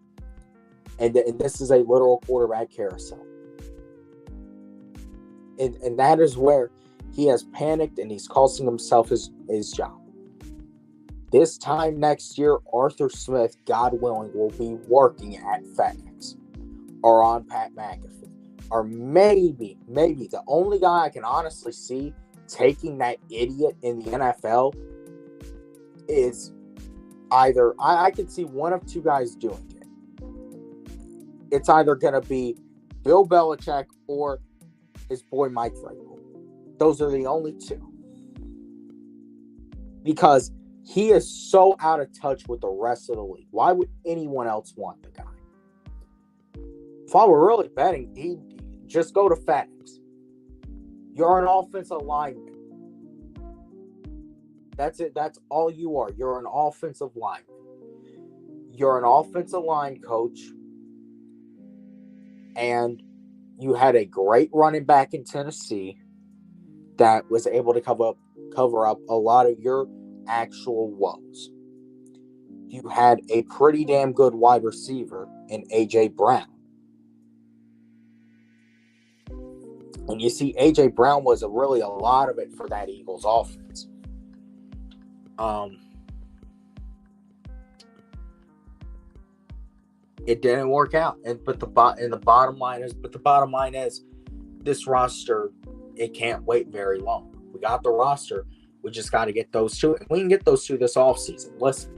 and this is a literal quarterback carousel. And that is where he has panicked and he's costing himself his job. This time next year, Arthur Smith, God willing, will be working at FedEx or on Pat McAfee. Or maybe the only guy I can honestly see taking that idiot in the NFL is either, I could see one of two guys doing it. It's either going to be Bill Belichick or his boy Mike Vrabel. Those are the only two. Because He is so out of touch with the rest of the league. Why would anyone else want the guy? If I were really betting, he'd just go to FedEx. You're an offensive lineman. That's it. That's all you are. You're an offensive lineman. You're an offensive line coach. And you had a great running back in Tennessee that was able to cover up a lot of your actual woes. You had a pretty damn good wide receiver in A.J. Brown. And you see, A.J. Brown was really a lot of it for that Eagles offense. It didn't work out. But the bottom line is, this roster, it can't wait very long. We got the roster. We just got to get those two. And we can get those two this offseason. Listen,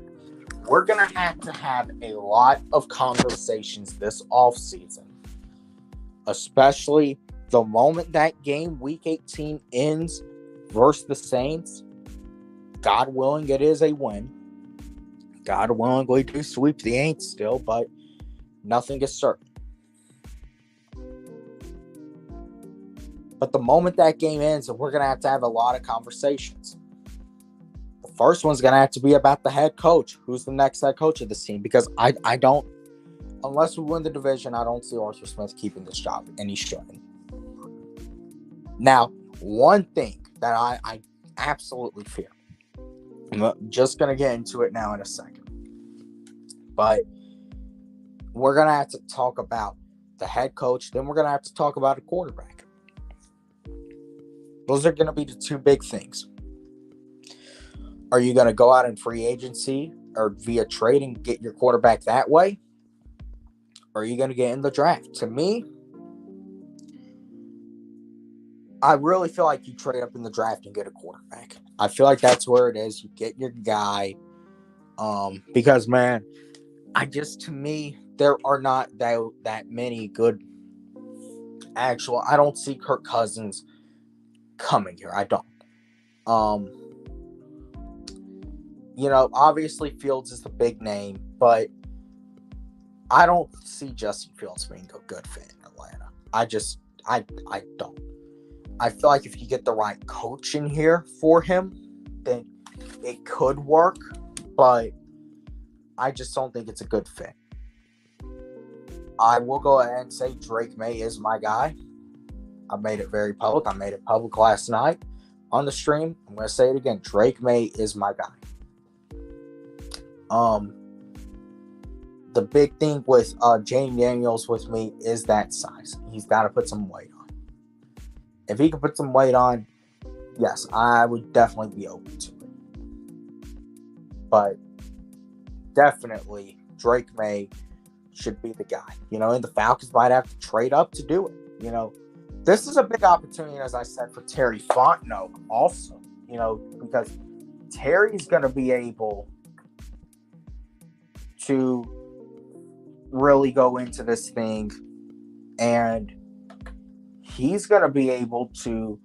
we're going to have a lot of conversations this offseason, especially the moment that game, Week 18, ends versus the Saints. God willing, it is a win. God willing, we do sweep the Aints still, but nothing is certain. But the moment that game ends, we're going to have a lot of conversations. The first one's going to have to be about the head coach. Who's the next head coach of this team? Because I don't, unless we win the division, I don't see Arthur Smith keeping this job, and he shouldn't. Now, one thing that I absolutely fear, I'm just going to get into it now in a second, but we're going to have to talk about the head coach, then we're going to have to talk about a quarterback. Those are going to be the two big things. Are you going to go out in free agency or via trade and get your quarterback that way? Or are you going to get in the draft? To me, I really feel like you trade up in the draft and get a quarterback. I feel like that's where it is. You get your guy. Because, man, to me, there are not that many good actual. I don't see Kirk Cousins coming here. I don't. Obviously Fields is the big name, but I don't see Justin Fields being a good fit in Atlanta. I don't. I feel like if you get the right coach in here for him, then it could work, but I just don't think it's a good fit. I will go ahead and say Drake May is my guy. I made it very public. I made it public last night on the stream. I'm going to say it again. Drake May is my guy. The big thing with Jane Daniels with me is that size. He's got to put some weight on. If he can put some weight on, yes, I would definitely be open to it. But definitely Drake May should be the guy. And the Falcons might have to trade up to do it. This is a big opportunity, as I said, for Terry Fontenot also. Because Terry's going to be able to really go into this thing, and he's going to be able to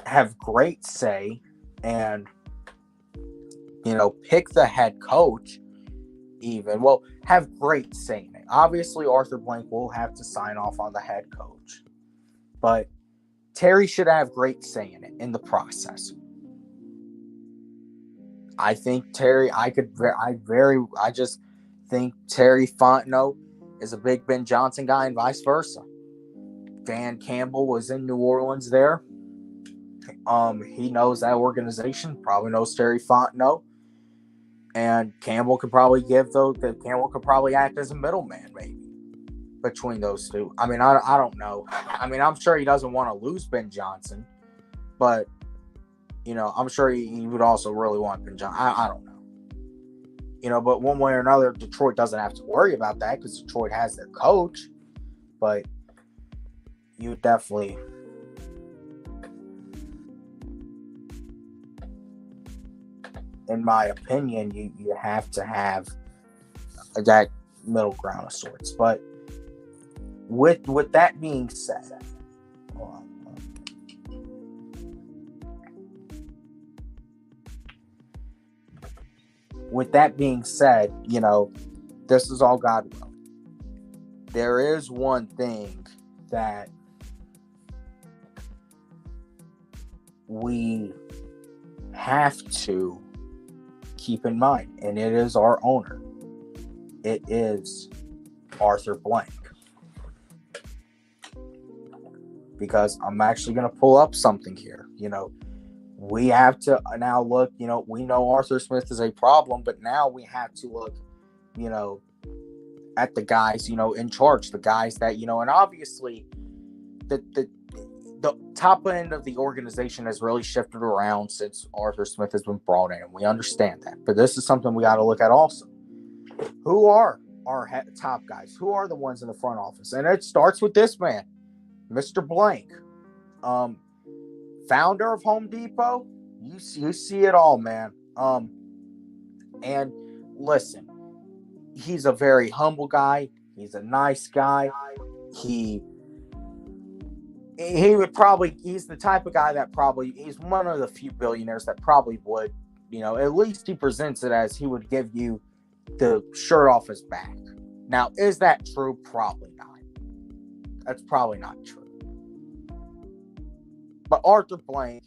have great say and, pick the head coach even. Well, have great say in it. Obviously, Arthur Blank will have to sign off on the head coach, but Terry should have great say in it in the process. I think Terry, I just think Terry Fontenot is a big Ben Johnson guy and vice versa. Dan Campbell was in New Orleans there. He knows that organization, probably knows Terry Fontenot. And Campbell could probably act as a middleman maybe between those two. I mean, I don't know. I mean, I'm sure he doesn't want to lose Ben Johnson, but I'm sure he would also really want Ben Johnson. I don't know. But one way or another, Detroit doesn't have to worry about that because Detroit has their coach. But you definitely, in my opinion, you have to have that middle ground of sorts. But with that being said, with that being said, this is all God will. There is one thing that we have to keep in mind, and it is our owner. It is Arthur Blank. Because I'm actually going to pull up something here. We have to now look, we know Arthur Smith is a problem, but now we have to look, at the guys, in charge, the guys that, and obviously the top end of the organization has really shifted around since Arthur Smith has been brought in. And we understand that. But this is something we got to look at also. Who are our top guys? Who are the ones in the front office? And it starts with this man, Mr. Blank, founder of Home Depot. You see it all, man. And listen, he's a very humble guy. He's a nice guy. He would probably, he's the type of guy that probably, he's one of the few billionaires that probably would, at least he presents it as he would give you the shirt off his back. Now, is that true? Probably not. That's probably not true. But Arthur Blank,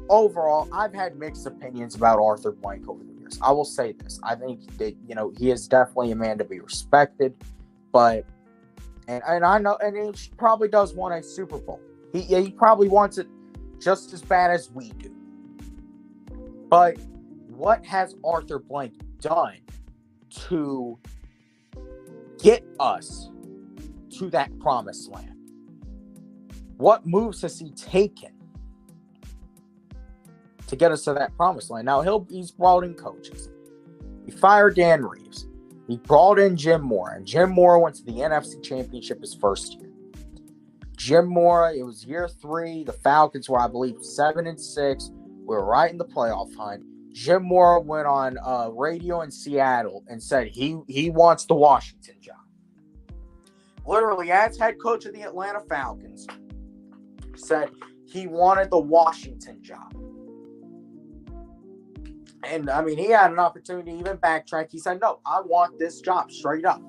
overall, I've had mixed opinions about Arthur Blank over the years. I will say this. I think that, he is definitely a man to be respected. But, and I know, and he probably does want a Super Bowl. He probably wants it just as bad as we do. But what has Arthur Blank done to get us to that promised land? What moves has he taken to get us to that promised land? Now, he's brought in coaches. He fired Dan Reeves. He brought in Jim Mora, and Jim Mora went to the NFC Championship his first year. Jim Mora, it was year 3. The Falcons were, I believe, 7-6. We were right in the playoff hunt. Jim Mora went on radio in Seattle and said he wants the Washington job. Literally, as head coach of the Atlanta Falcons, said he wanted the Washington job. And, he had an opportunity to even backtrack. He said, no, I want this job straight up.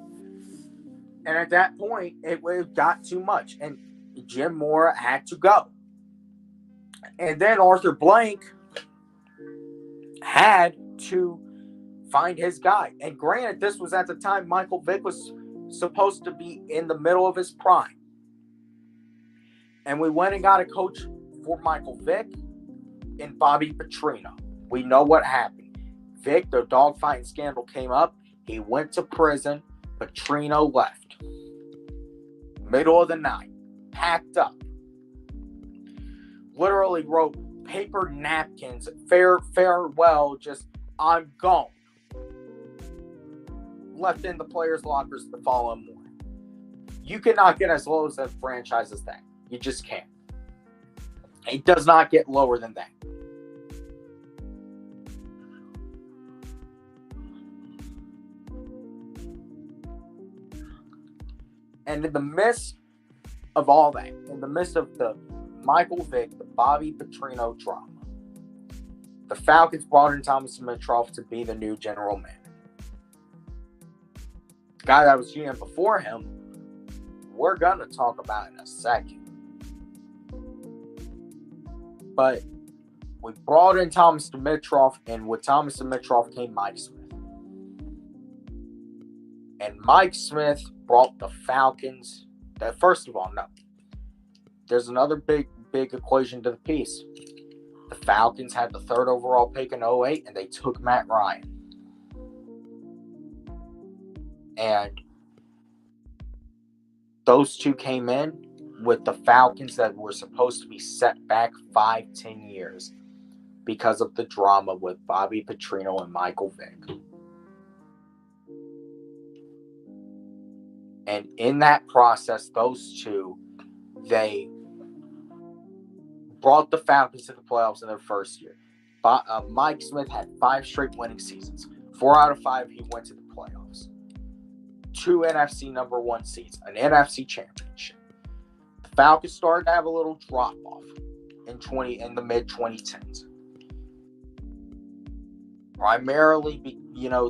And at that point, it got too much. And Jim Mora had to go. And then Arthur Blank had to find his guy. And granted, this was at the time Michael Vick was supposed to be in the middle of his prime. And we went and got a coach for Michael Vick and Bobby Petrino. We know what happened. Vick, the dogfighting scandal came up. He went to prison. Petrino left. Middle of the night. Packed up. Literally wrote paper napkins. Farewell. Just, I'm gone. Left in the players' lockers the following morning. You cannot get as low as a franchise as that. You just can't. It does not get lower than that. And in the midst of all that, in the midst of the Michael Vick, the Bobby Petrino drama, the Falcons brought in Thomas Dimitroff to be the new general manager. The guy that was GM before him, we're going to talk about in a second. But we brought in Thomas Dimitroff, and with Thomas Dimitroff came Mike Smith. And Mike Smith brought the Falcons. First of all, no. There's another big equation to the piece. The Falcons had the 3rd overall pick in 2008, and they took Matt Ryan. And those two came in with the Falcons that were supposed to be set back 5-10 years because of the drama with Bobby Petrino and Michael Vick. And in that process, those two, they brought the Falcons to the playoffs in their first year. Mike Smith had 5 straight winning seasons. 4 out of 5, he went to the playoffs. 2 NFC number 1 seeds, an NFC championship. The Falcons started to have a little drop-off in the mid-2010s. Primarily,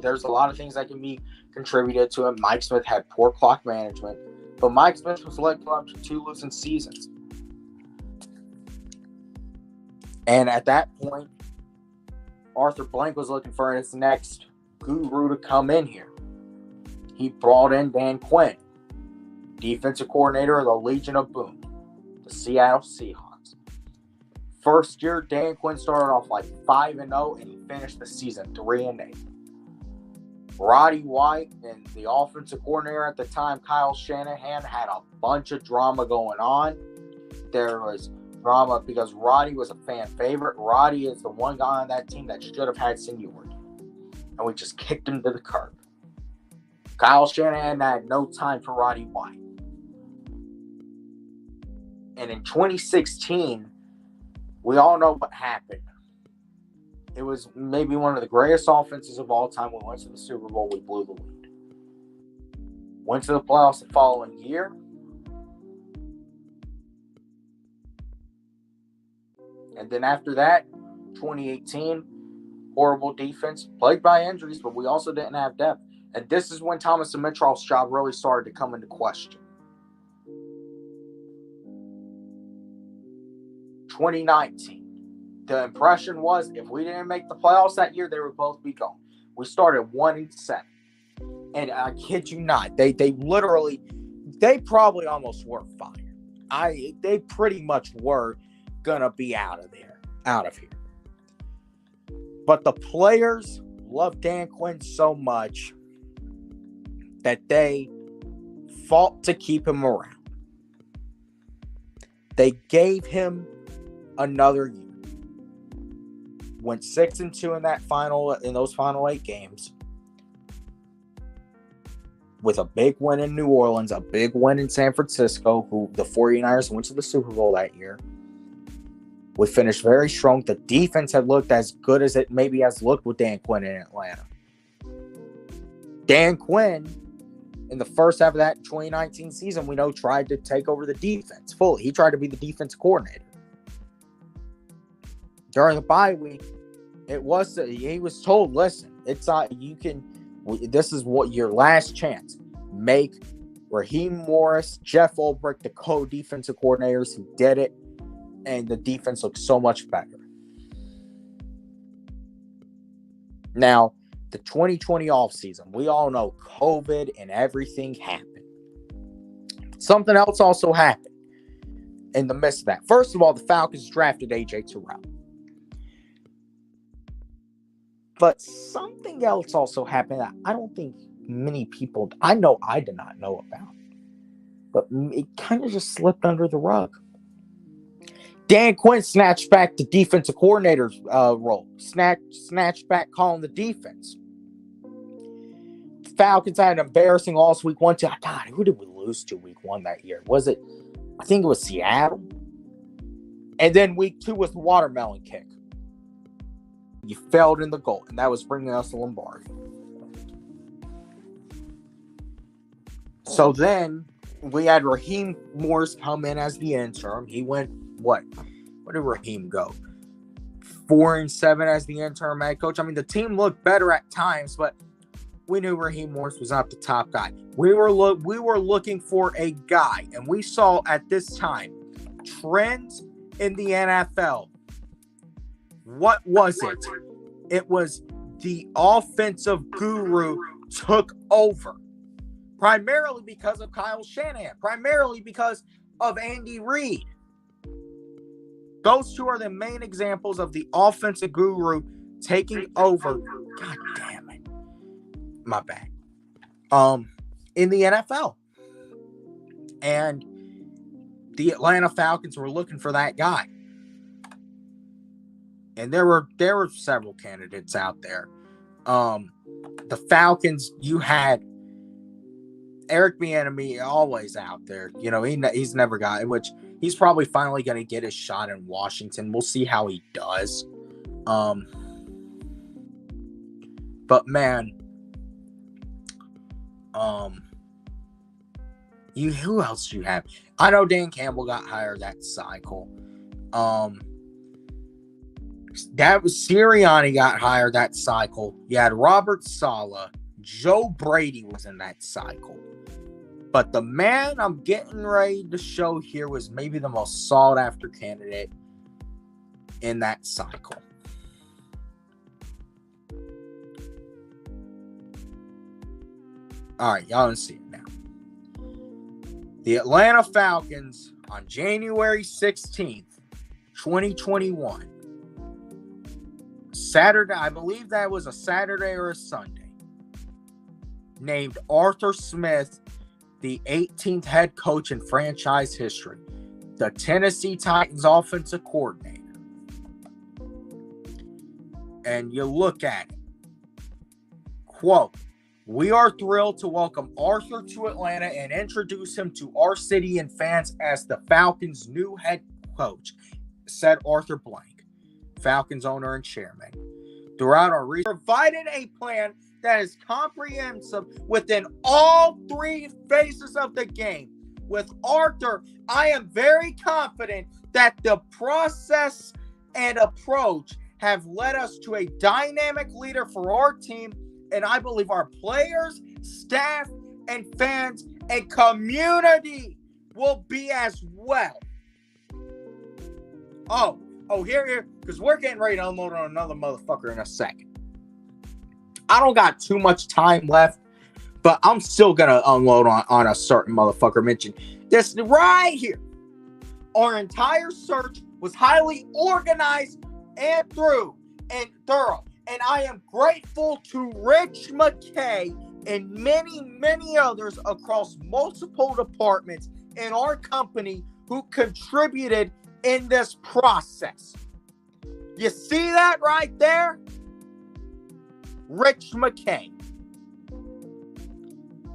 there's a lot of things that can be contributed to it. Mike Smith had poor clock management, but Mike Smith was let go after 2 losing seasons. And at that point, Arthur Blank was looking for his next guru to come in here. He brought in Dan Quinn, defensive coordinator of the Legion of Boom, the Seattle Seahawks. First year, Dan Quinn started off like 5-0, and he finished the season 3-8. Roddy White and the offensive coordinator at the time, Kyle Shanahan, had a bunch of drama going on. There was drama because Roddy was a fan favorite. Roddy is the one guy on that team that should have had seniority, and we just kicked him to the curb. Kyle Shanahan had no time for Roddy White. And in 2016, we all know what happened. It was maybe one of the greatest offenses of all time. We went to the Super Bowl. We blew the lead. Went to the playoffs the following year. And then after that, 2018, horrible defense, plagued by injuries, but we also didn't have depth. And this is when Thomas Dimitroff's job really started to come into question. 2019. The impression was if we didn't make the playoffs that year, they would both be gone. We started 1-7. And I kid you not, they probably almost were fired. They pretty much were gonna be out of here. But the players loved Dan Quinn so much that they fought to keep him around. They gave him another year. Went 6-2 in those final 8 games. With a big win in New Orleans, a big win in San Francisco, who the 49ers went to the Super Bowl that year. We finished very strong. The defense had looked as good as it maybe has looked with Dan Quinn in Atlanta. Dan Quinn, in the first half of that 2019 season, we know tried to take over the defense fully. He tried to be the defense coordinator. During the bye week, he was told, listen, it's not, this is what your last chance. Make Raheem Morris, Jeff Ulbrich, the co-defensive coordinators who did it, and the defense looked so much better. Now, the 2020 offseason, we all know COVID and everything happened. Something else also happened in the midst of that. First of all, the Falcons drafted A.J. Terrell. But something else also happened that I don't think many people, I know I did not know about. But it kind of just slipped under the rug. Dan Quinn snatched back the defensive coordinator's role. Snatched back calling the defense. The Falcons had an embarrassing loss week 1 to, God, who did we lose to week 1 that year? I think it was Seattle. And then week 2 was the watermelon kick. You failed in the goal, and that was bringing us to Lombardi. So then we had Raheem Morris come in as the interim. He went, what did Raheem go? 4-7 as the interim head coach. I mean, the team looked better at times, but we knew Raheem Morris was not the top guy. We were looking for a guy, and we saw at this time trends in the NFL. What was it? It was the offensive guru took over. Primarily because of Kyle Shanahan. Primarily because of Andy Reid. Those two are the main examples of the offensive guru taking over. God damn it. My bad. In the NFL. And the Atlanta Falcons were looking for that guy. And there were several candidates out there. The Falcons, you had Eric Bieniemy always out there. You know, he's never got it, which he's probably finally going to get his shot in Washington. We'll see how he does. But man, who else do you have? I know Dan Campbell got hired that cycle. That was Sirianni got hired that cycle. You had Robert Saleh. Joe Brady was in that cycle. But the man I'm getting ready to show here was maybe the most sought-after candidate in that cycle. All right, y'all can see it now. The Atlanta Falcons on January 16th, 2021. Saturday, I believe that was a Saturday or a Sunday. Named Arthur Smith the 18th head coach in franchise history, the Tennessee Titans offensive coordinator. And you look at it. Quote, "We are thrilled to welcome Arthur to Atlanta and introduce him to our city and fans as the Falcons' new head coach," said Arthur Blank, Falcons owner and chairman. Throughout our research, provided a plan that is comprehensive within all three phases of the game. With Arthur, I am very confident that the process and approach have led us to a dynamic leader for our team, and I believe our players, staff, and fans and community will be as well. Here, because we're getting ready to unload on another motherfucker in a second. I don't got too much time left, but I'm still going to unload on a certain motherfucker mentioned. This right here. Our entire search was highly organized and thorough. And I am grateful to Rich McKay and many, many others across multiple departments in our company who contributed in this process. You see that right there? Rich McKay.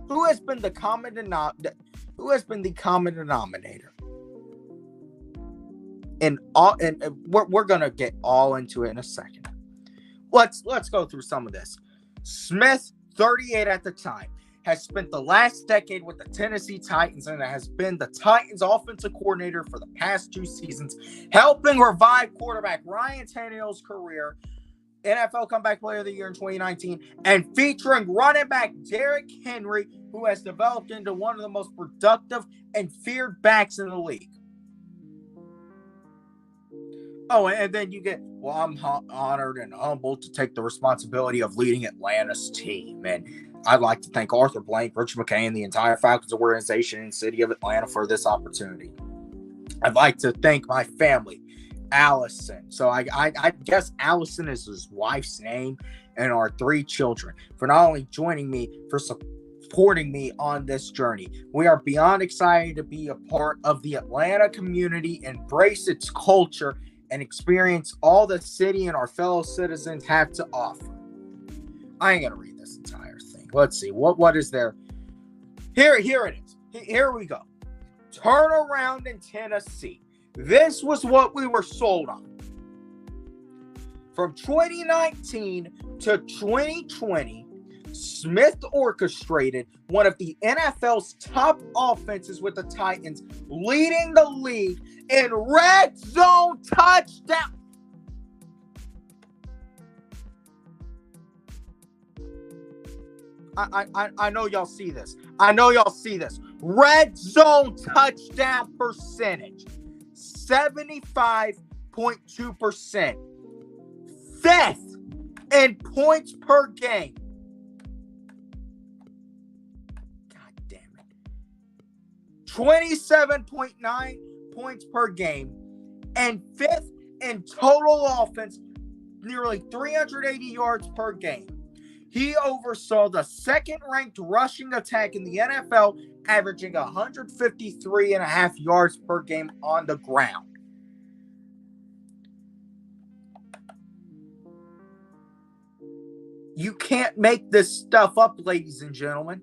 Who has been the common denominator? And we're gonna get all into it in a second. Let's go through some of this. Smith, 38 at the time, has spent the last decade with the Tennessee Titans and has been the Titans offensive coordinator for the past 2 seasons, helping revive quarterback Ryan Tannehill's career, NFL Comeback Player of the Year in 2019, and featuring running back Derrick Henry, who has developed into one of the most productive and feared backs in the league. Oh, and then you get, well, I'm honored and humbled to take the responsibility of leading Atlanta's team. And I'd like to thank Arthur Blank, Rich McKay, and the entire Falcons organization and city of Atlanta for this opportunity. I'd like to thank my family, Allison. So I guess Allison is his wife's name, and our 3 children, for not only joining me, for supporting me on this journey. We are beyond excited to be a part of the Atlanta community, embrace its culture, and experience all the city and our fellow citizens have to offer. I ain't gonna read this entire thing. Let's see. What is there? Here it is. Here we go. Turnaround in Tennessee. This was what we were sold on. From 2019 to 2020, Smith orchestrated one of the NFL's top offenses with the Titans, leading the league in red zone touchdown. I know y'all see this. Red zone touchdown percentage, 75.2%. 5th in points per game. God damn it. 27.9 points per game. And 5th in total offense, nearly 380 yards per game. He oversaw the 2nd-ranked rushing attack in the NFL, averaging 153.5 yards per game on the ground. You can't make this stuff up, ladies and gentlemen.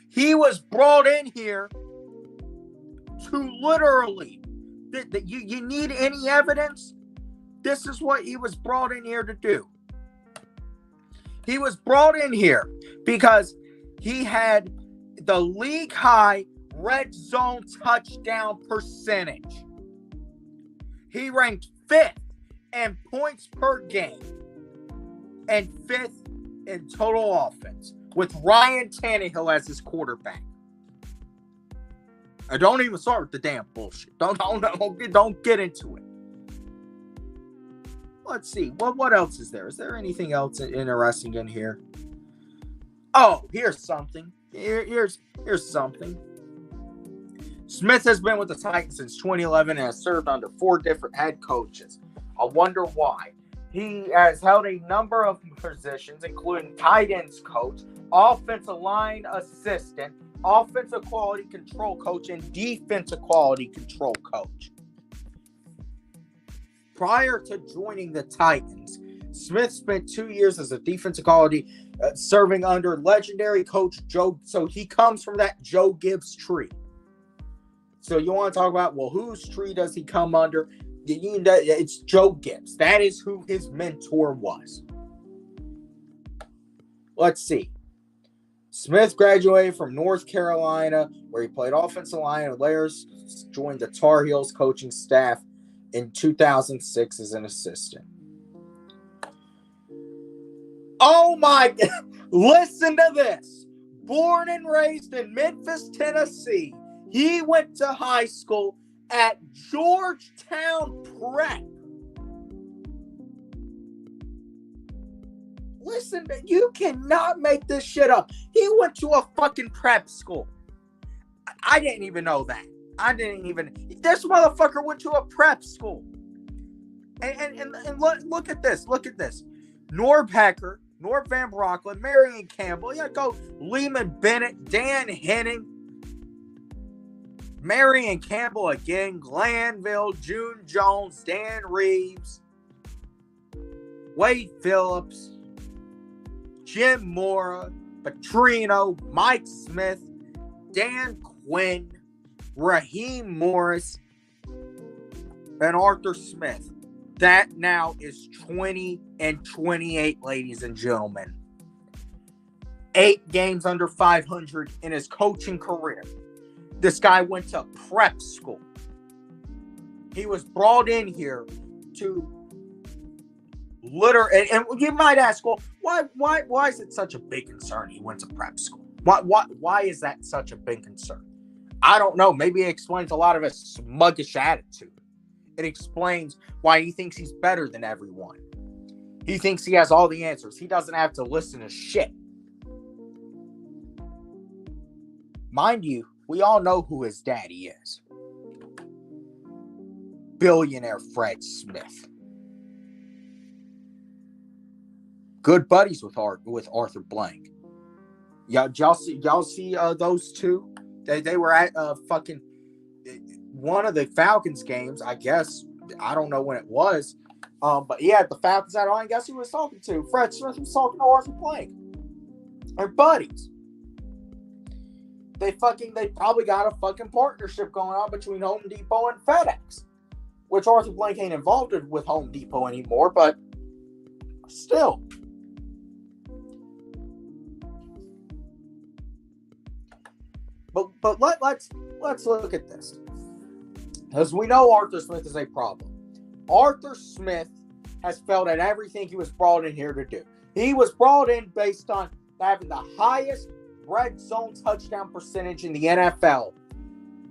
He was brought in here to literally, you need any evidence? This is what he was brought in here to do. He was brought in here because he had the league high red zone touchdown percentage. He ranked 5th in points per game and 5th in total offense with Ryan Tannehill as his quarterback. I don't even start with the damn bullshit. Don't get into it. Let's see. What else is there? Is there anything else interesting in here? Oh, here's something. Here's something. Smith has been with the Titans since 2011 and has served under 4 different head coaches. I wonder why. He has held a number of positions, including tight ends coach, offensive line assistant, offensive quality control coach, and defensive quality control coach. Prior to joining the Titans, Smith spent 2 years as a defensive quality, serving under legendary coach Joe. So he comes from that Joe Gibbs tree. So you want to talk about, well, whose tree does he come under? It's Joe Gibbs. That is who his mentor was. Let's see. Smith graduated from North Carolina, where he played offensive line, and later joined the Tar Heels coaching staff in 2006 as an assistant. Oh my God. Listen to this. Born and raised in Memphis, Tennessee, he went to high school at Georgetown Prep. Listen, you cannot make this shit up. He went to a fucking prep school. I didn't even know that. This motherfucker went to a prep school. And look at this. Look at this. Norv Hecker, Norv Van Broncklin, Marion Campbell. You go Lehman Bennett, Dan Henning, Marion Campbell again, Glanville, June Jones, Dan Reeves, Wade Phillips, Jim Mora, Petrino, Mike Smith, Dan Quinn, Raheem Morris, and Arthur Smith. That now is 20 and 28, ladies and gentlemen. 8 games under 500 in his coaching career. This guy went to prep school. He was brought in here to and you might ask, well, why is it such a big concern he went to prep school? Why is that such a big concern? I don't know. Maybe it explains a lot of his smuggish attitude. It explains why he thinks he's better than everyone. He thinks he has all the answers. He doesn't have to listen to shit. Mind you, we all know who his daddy is. Billionaire Fred Smith. Good buddies with Arthur Blank. Y'all see those two? They were at fucking one of the Falcons games, I guess. I don't know when it was. But yeah, the Falcons had on. Guess who was talking to? Fred Smith was talking to Arthur Blank. They're buddies. They probably got a fucking partnership going on between Home Depot and FedEx, which Arthur Blank ain't involved with Home Depot anymore, but still. But let's look at this, because we know Arthur Smith is a problem. Arthur Smith has failed at everything he was brought in here to do. He was brought in based on having the highest red zone touchdown percentage in the NFL.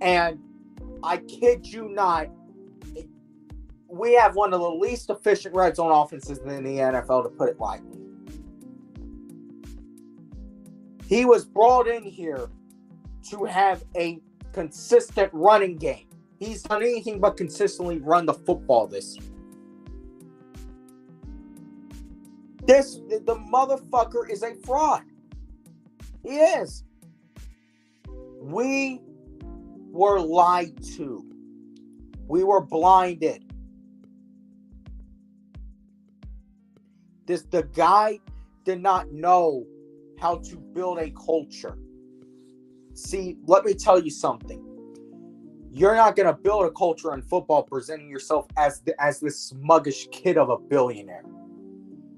And I kid you not, we have one of the least efficient red zone offenses in the NFL, to put it lightly. He was brought in here to have a consistent running game. He's done anything but consistently run the football this year. The motherfucker is a fraud. He is. We were lied to. We were blinded. The guy did not know how to build a culture. See, let me tell you something. You're not going to build a culture in football presenting yourself as this smuggish kid of a billionaire.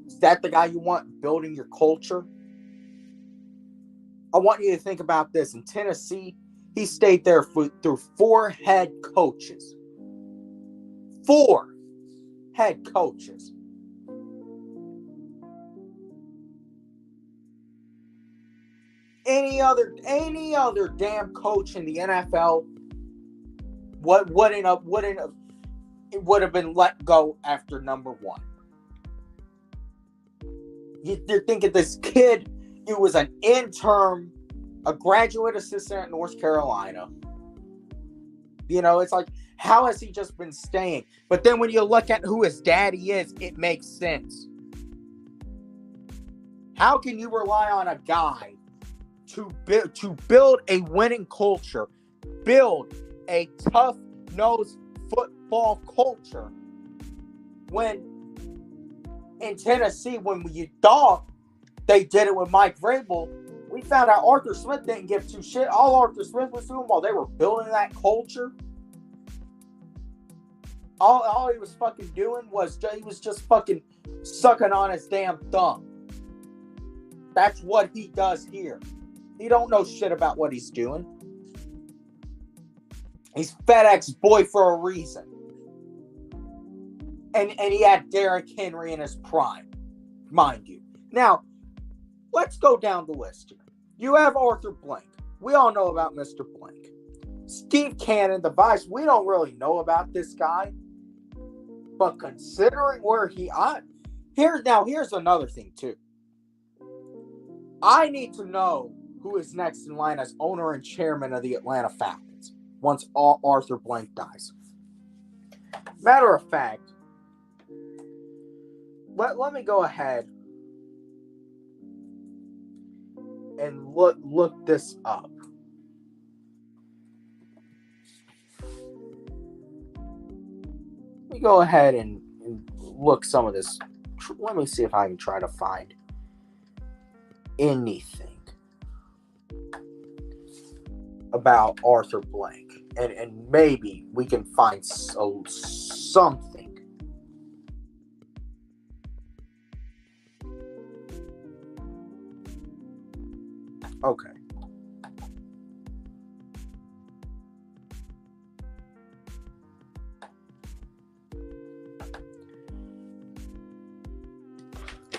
Is that the guy you want building your culture? I want you to think about this. In Tennessee, He stayed there through 4 head coaches. 4 head coaches. Any other damn coach in the NFL would have been let go after number 1. You're thinking this kid, he was an intern, a graduate assistant at North Carolina. It's like, how has he just been staying? But then when you look at who his daddy is, it makes sense. How can you rely on a guy to build a winning culture, build a tough-nosed football culture, when in Tennessee, when you thought they did it with Mike Vrabel, we found out Arthur Smith didn't give 2 shit. All Arthur Smith was doing while they were building that culture, all he was fucking doing was he was just fucking sucking on his damn thumb. That's what he does here. He don't know shit about what he's doing. He's FedEx boy for a reason. And he had Derrick Henry in his prime, mind you. Now, let's go down the list here. You have Arthur Blank. We all know about Mr. Blank. Steve Cannon, the vice, we don't really know about this guy. But considering where here's another thing too. I need to know who is next in line as owner and chairman of the Atlanta Falcons once Arthur Blank dies. Matter of fact, let me go ahead and look this up. Let me go ahead and look some of this. Let me see if I can try to find anything about Arthur Blank, and maybe we can find something. Okay.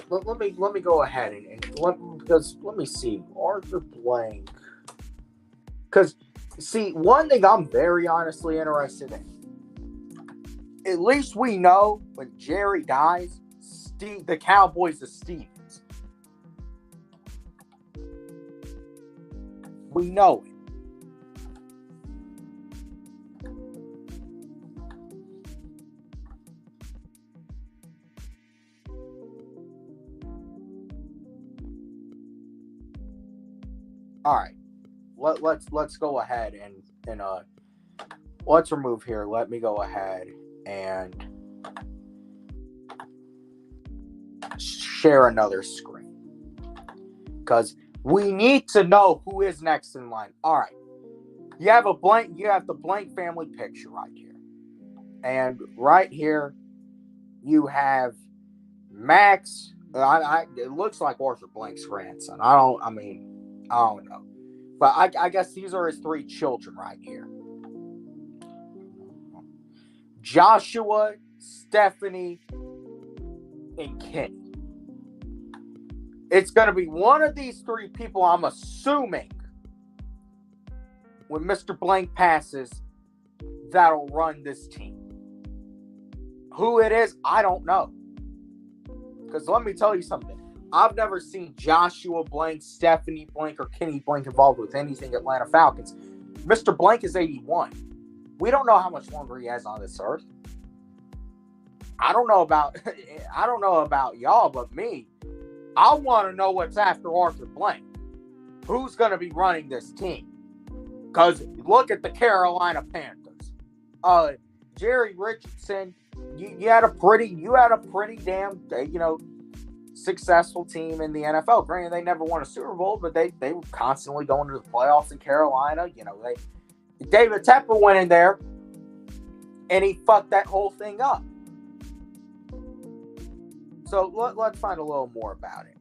Let me go ahead and let me see Arthur Blank. Because, see, one thing I'm very honestly interested in. At least we know when Jerry dies, the Cowboys are Stevens. We know it. All right. Let's go ahead and let's remove here. Let me go ahead and share another screen, because we need to know who is next in line. All right, you have the Blank family picture right here, and right here you have Max. It looks like Arthur Blank's grandson. I don't know. But I guess these are his 3 children right here. Joshua, Stephanie, and Kenny. It's going to be one of these 3 people, I'm assuming, when Mr. Blank passes, that'll run this team. Who it is, I don't know. Because let me tell you something. I've never seen Joshua Blank, Stephanie Blank, or Kenny Blank involved with anything Atlanta Falcons. Mr. Blank is 81. We don't know how much longer he has on this earth. I don't know about y'all, but me, I want to know what's after Arthur Blank. Who's going to be running this team? Because look at the Carolina Panthers. Jerry Richardson, you had a pretty damn, successful team in the NFL. Granted, they never won a Super Bowl, but they were constantly going to the playoffs in Carolina. David Tepper went in there and he fucked that whole thing up. So let's find a little more about it.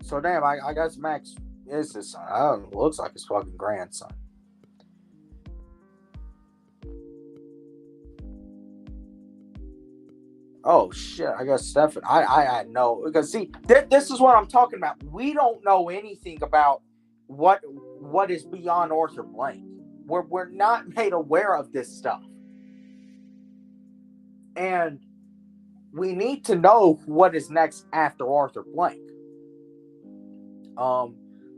So damn, I guess Max is his son. I don't know, it looks like his fucking grandson. Oh shit! I guess Stefan. I know, because see, this is what I'm talking about. We don't know anything about what is beyond Arthur Blank. We're not made aware of this stuff, and we need to know what is next after Arthur Blank.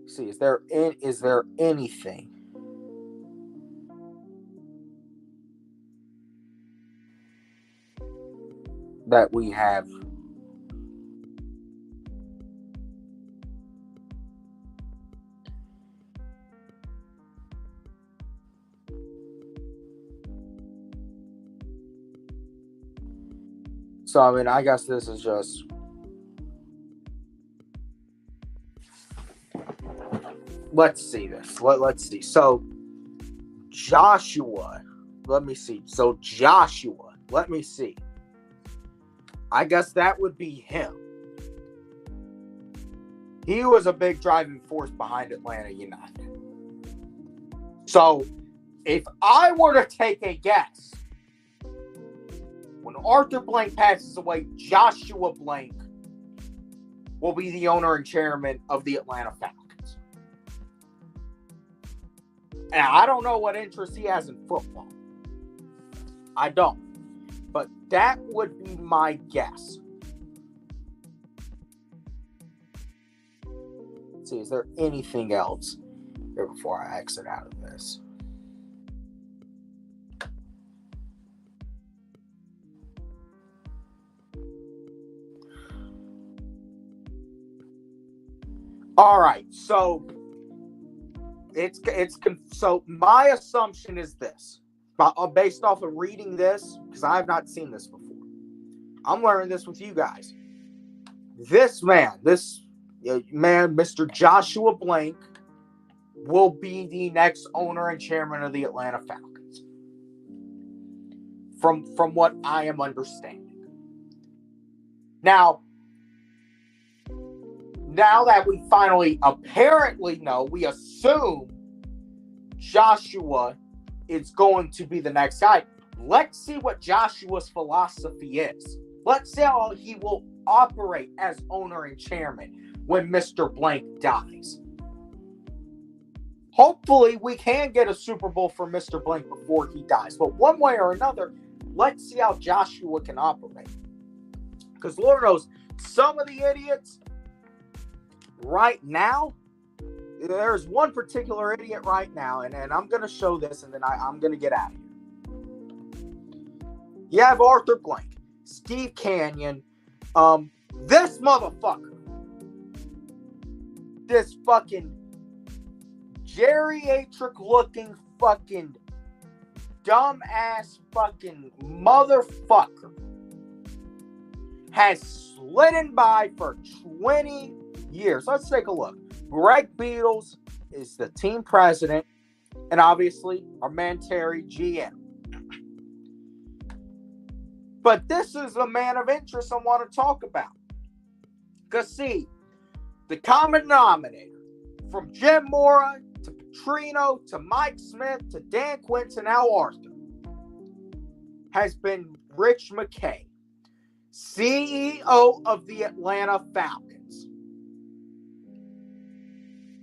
See, is there anything? That we have. So, I mean, I guess this is just. Let's see this. Let's see. So, Joshua. Let me see. So, Joshua. Let me see. I guess that would be him. He was a big driving force behind Atlanta United. So, if I were to take a guess, when Arthur Blank passes away, Joshua Blank will be the owner and chairman of the Atlanta Falcons. And I don't know what interest he has in football. I don't. But that would be my guess. Let's see, is there anything else here before I exit out of this? All right, so so my assumption is this, based off of reading this, because I have not seen this before. I'm learning this with you guys. This man, Mr. Joshua Blank, will be the next owner and chairman of the Atlanta Falcons. From what I am understanding. Now that we finally apparently know, we assume Joshua is going to be the next guy. Let's see what Joshua's philosophy is. Let's see how he will operate as owner and chairman when Mr. Blank dies. Hopefully, we can get a Super Bowl for Mr. Blank before he dies. But one way or another, let's see how Joshua can operate. Because Lord knows, some of the idiots right now, there's one particular idiot right now, and I'm going to show this, and then I'm going to get out of here. You have Arthur Blank, Steve Canyon, this motherfucker, this fucking geriatric looking fucking dumbass fucking motherfucker has slidden by for 20 years. Let's take a look. Greg Beatles is the team president, and obviously our man Terry GM. But this is a man of interest I want to talk about. Because see, the common denominator from Jim Mora to Petrino to Mike Smith to Dan Quinn to now Arthur has been Rich McKay, CEO of the Atlanta Falcons.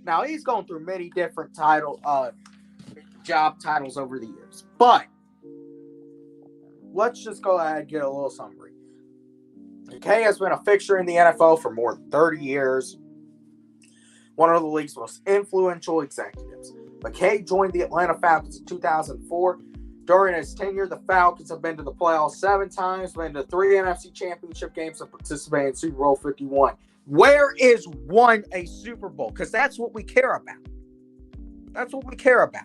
Now, he's gone through many different job titles over the years. But let's just go ahead and get a little summary. McKay has been a fixture in the NFL for more than 30 years. One of the league's most influential executives. McKay joined the Atlanta Falcons in 2004. During his tenure, the Falcons have been to the playoffs 7 times, been to 3 NFC championship games, and participated in Super Bowl 51. Where is won a Super Bowl? Because that's what we care about. That's what we care about.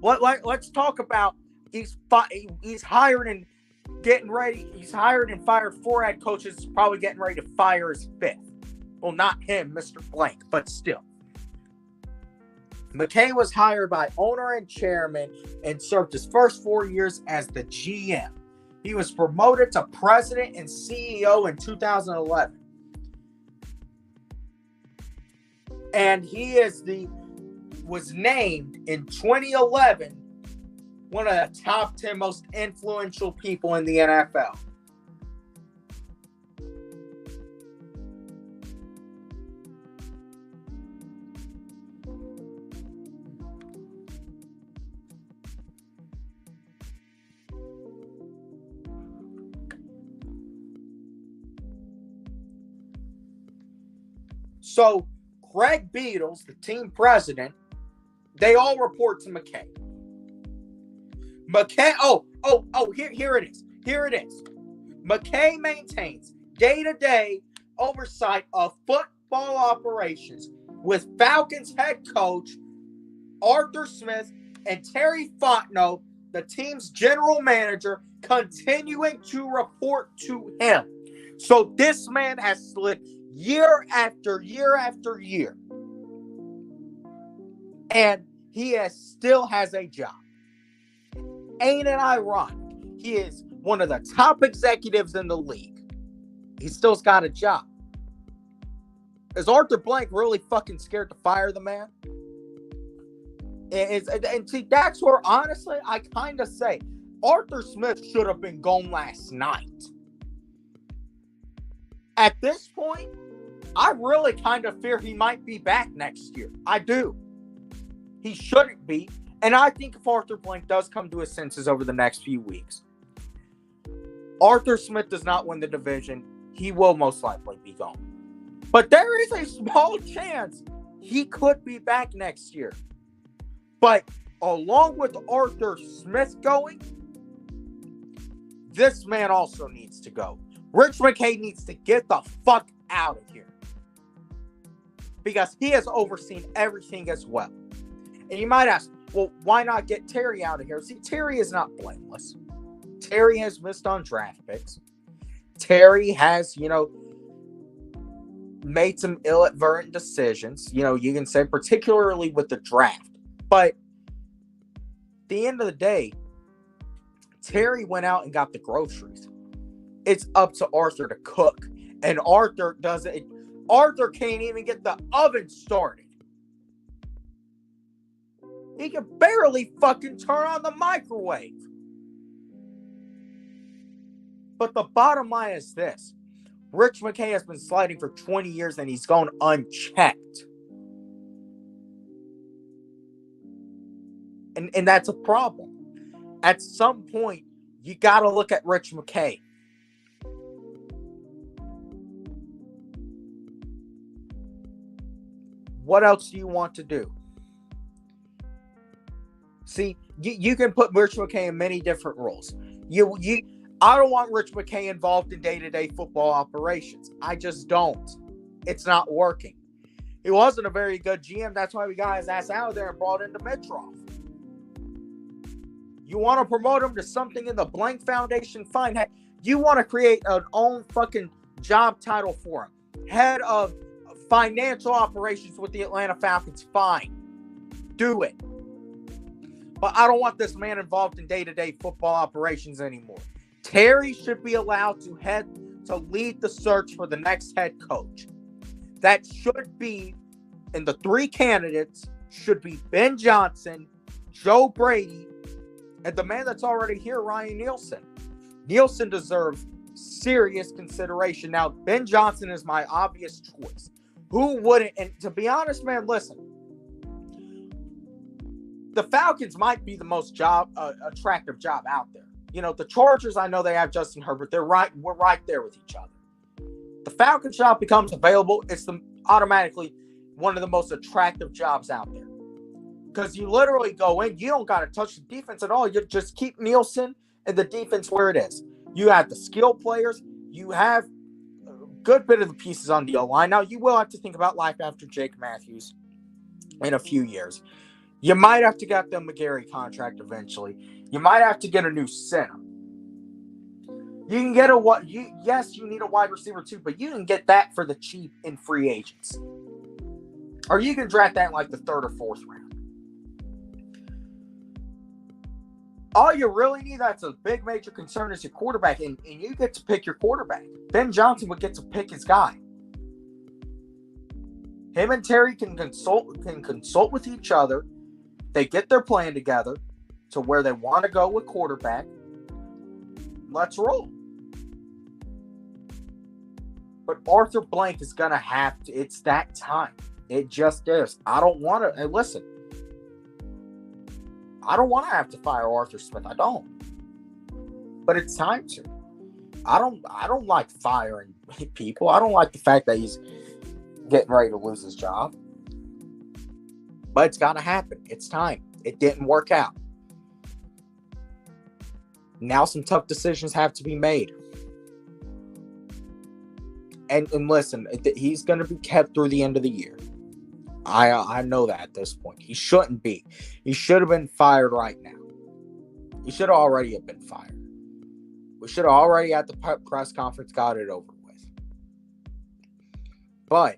Let's talk about he's hired and getting ready. He's hired and fired 4 head coaches, probably getting ready to fire his 5th. Well, not him, Mr. Blank, but still. McKay was hired by owner and chairman and served his first 4 years as the GM. He was promoted to president and CEO in 2011. And he was named in 2011 one of the top 10 most influential people in the NFL. So, Greg Beadles, the team president, they all report to McKay. Here it is. Here it is. McKay maintains day-to-day oversight of football operations with Falcons head coach Arthur Smith and Terry Fontenot, the team's general manager, continuing to report to him. So this man has slid year after year after year. And he still has a job. Ain't it ironic? He is one of the top executives in the league. He still's got a job. Is Arthur Blank really fucking scared to fire the man? And see, that's where, honestly, I kind of say Arthur Smith should have been gone last night. At this point, I really kind of fear he might be back next year. I do. He shouldn't be. And I think if Arthur Blank does come to his senses over the next few weeks, Arthur Smith does not win the division, he will most likely be gone. But there is a small chance he could be back next year. But along with Arthur Smith going, this man also needs to go. Rich McKay needs to get the fuck out of here. Because he has overseen everything as well. And you might ask, well, why not get Terry out of here? See, Terry is not blameless. Terry has missed on draft picks. Terry has, made some inadvertent decisions. You can say particularly with the draft. But at the end of the day, Terry went out and got the groceries. It's up to Arthur to cook. And Arthur doesn't. Arthur can't even get the oven started. He can barely fucking turn on the microwave. But the bottom line is this. Rich McKay has been sliding for 20 years and he's gone unchecked. And that's a problem. At some point, you got to look at Rich McKay. What else do you want to do? See, you can put Rich McKay in many different roles. I don't want Rich McKay involved in day-to-day football operations. I just don't. It's not working. He wasn't a very good GM. That's why we got his ass out of there and brought in Dimitrov. You want to promote him to something in the Blank Foundation? Fine. You want to create an own fucking job title for him. Head of financial operations with the Atlanta Falcons? Fine. Do it. But I don't want this man involved in day-to-day football operations anymore. Terry should be allowed to lead the search for the next head coach. That should be, and the three candidates should be Ben Johnson, Joe Brady, and the man that's already here, Ryan Nielsen. Nielsen deserves serious consideration. Now, Ben Johnson is my obvious choice. Who wouldn't? And to be honest, man, listen. The Falcons might be the most attractive job out there. The Chargers, I know they have Justin Herbert. We're right there with each other. The Falcons job becomes available. It's automatically one of the most attractive jobs out there. Because you literally go in, you don't got to touch the defense at all. You just keep Nielsen and the defense where it is. You have the skill players. You have a good bit of the pieces on the O-line. Now, you will have to think about life after Jake Matthews in a few years. You might have to get the McGarry contract eventually. You might have to get a new center. You can get yes, you need a wide receiver too, but you can get that for the cheap in free agents. Or you can draft that in like the third or fourth round. All you really need, that's a big major concern, is your quarterback, and you get to pick your quarterback. Ben Johnson would get to pick his guy. Him and Terry can consult with each other. They get their plan together to where they want to go with quarterback. Let's roll. But Arthur Blank is going to have to. It's that time. It just is. I don't want to. Listen. I don't want to have to fire Arthur Smith. I don't. But it's time to. I don't like firing people. I don't like the fact that he's getting ready to lose his job. But it's got to happen. It's time. It didn't work out. Now some tough decisions have to be made. And listen, he's going to be kept through the end of the year. I know that at this point. He shouldn't be. He should have been fired right now. He should already have been fired. We should have already at the press conference got it over with. But,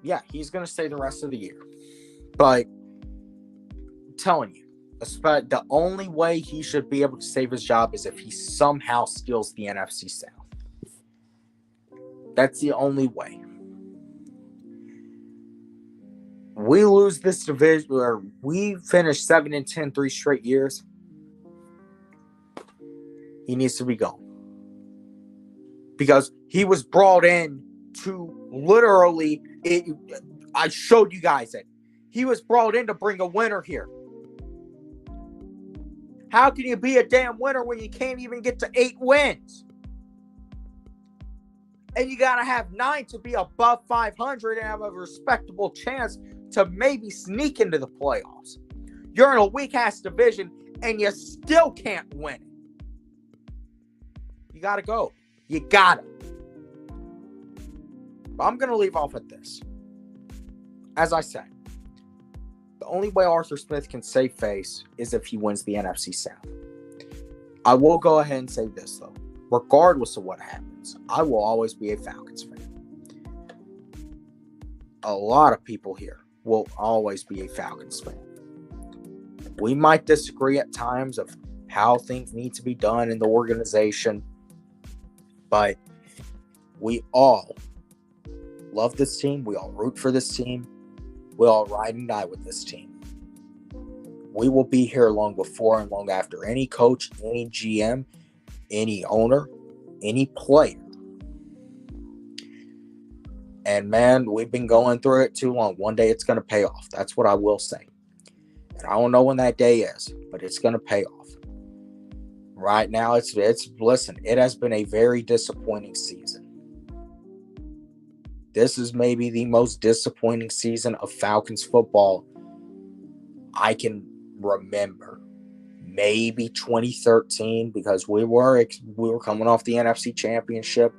yeah, he's going to stay the rest of the year. But, I'm telling you, the only way he should be able to save his job is if he somehow steals the NFC South. That's the only way. We lose this division, or we finish 7-10 3 straight years. He needs to be gone. Because he was brought in to literally, I showed you guys it. He was brought in to bring a winner here. How can you be a damn winner when you can't even get to 8 wins? And you got to have 9 to be above 500 and have a respectable chance to maybe sneak into the playoffs. You're in a weak-ass division, and you still can't win it. You got to go. You got to. But I'm going to leave off at this. As I said, the only way Arthur Smith can save face is if he wins the NFC South. I will go ahead and say this, though. Regardless of what happens, I will always be a Falcons fan. A lot of people here will always be a Falcons fan. We might disagree at times of how things need to be done in the organization, but we all love this team. We all root for this team. We all ride and die with this team. We will be here long before and long after any coach, any GM, any owner, any player. And man, we've been going through it too long. One day it's going to pay off. That's what I will say. And I don't know when that day is, but it's going to pay off. Right now, listen, it has been a very disappointing season. This is maybe the most disappointing season of Falcons football I can remember. Maybe 2013, because we were coming off the NFC Championship.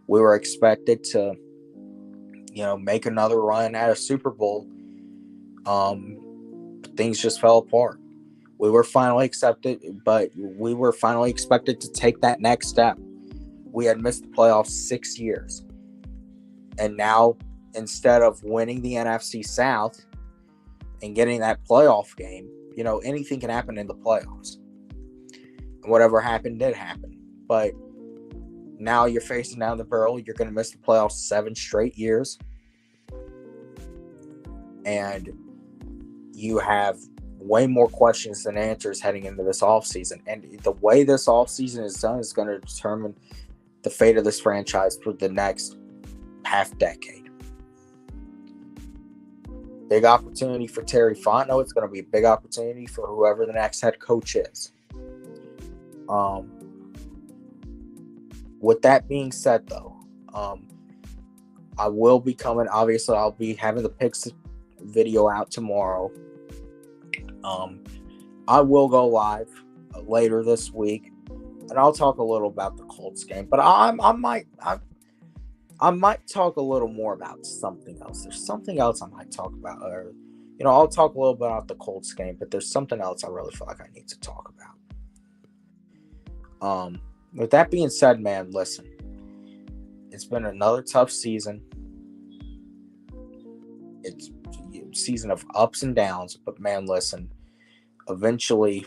We were expected to, make another run at a Super Bowl. Things just fell apart. We were finally expected to take that next step. We had missed the playoffs 6 years. And now, instead of winning the NFC South and getting that playoff game, anything can happen in the playoffs. And whatever happened did happen. But now you're facing down the barrel. You're going to miss the playoffs 7 straight years. And you have way more questions than answers heading into this offseason. And the way this offseason is done is going to determine the fate of this franchise for the next half decade. Big opportunity for Terry Fontenot. It's going to be a big opportunity for whoever the next head coach is. With that being said, though, I will be coming. Obviously, I'll be having the picks video out tomorrow. I will go live later this week, and I'll talk a little about the Colts game. But I might talk a little more about something else. There's something else I might talk about, or I'll talk a little bit about the Colts game. But there's something else I really feel like I need to talk about. With that being said, man, listen, it's been another tough season. It's a season of ups and downs, but man, listen, eventually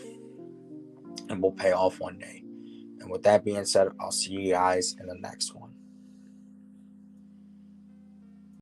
it will pay off one day. And with that being said, I'll see you guys in the next one.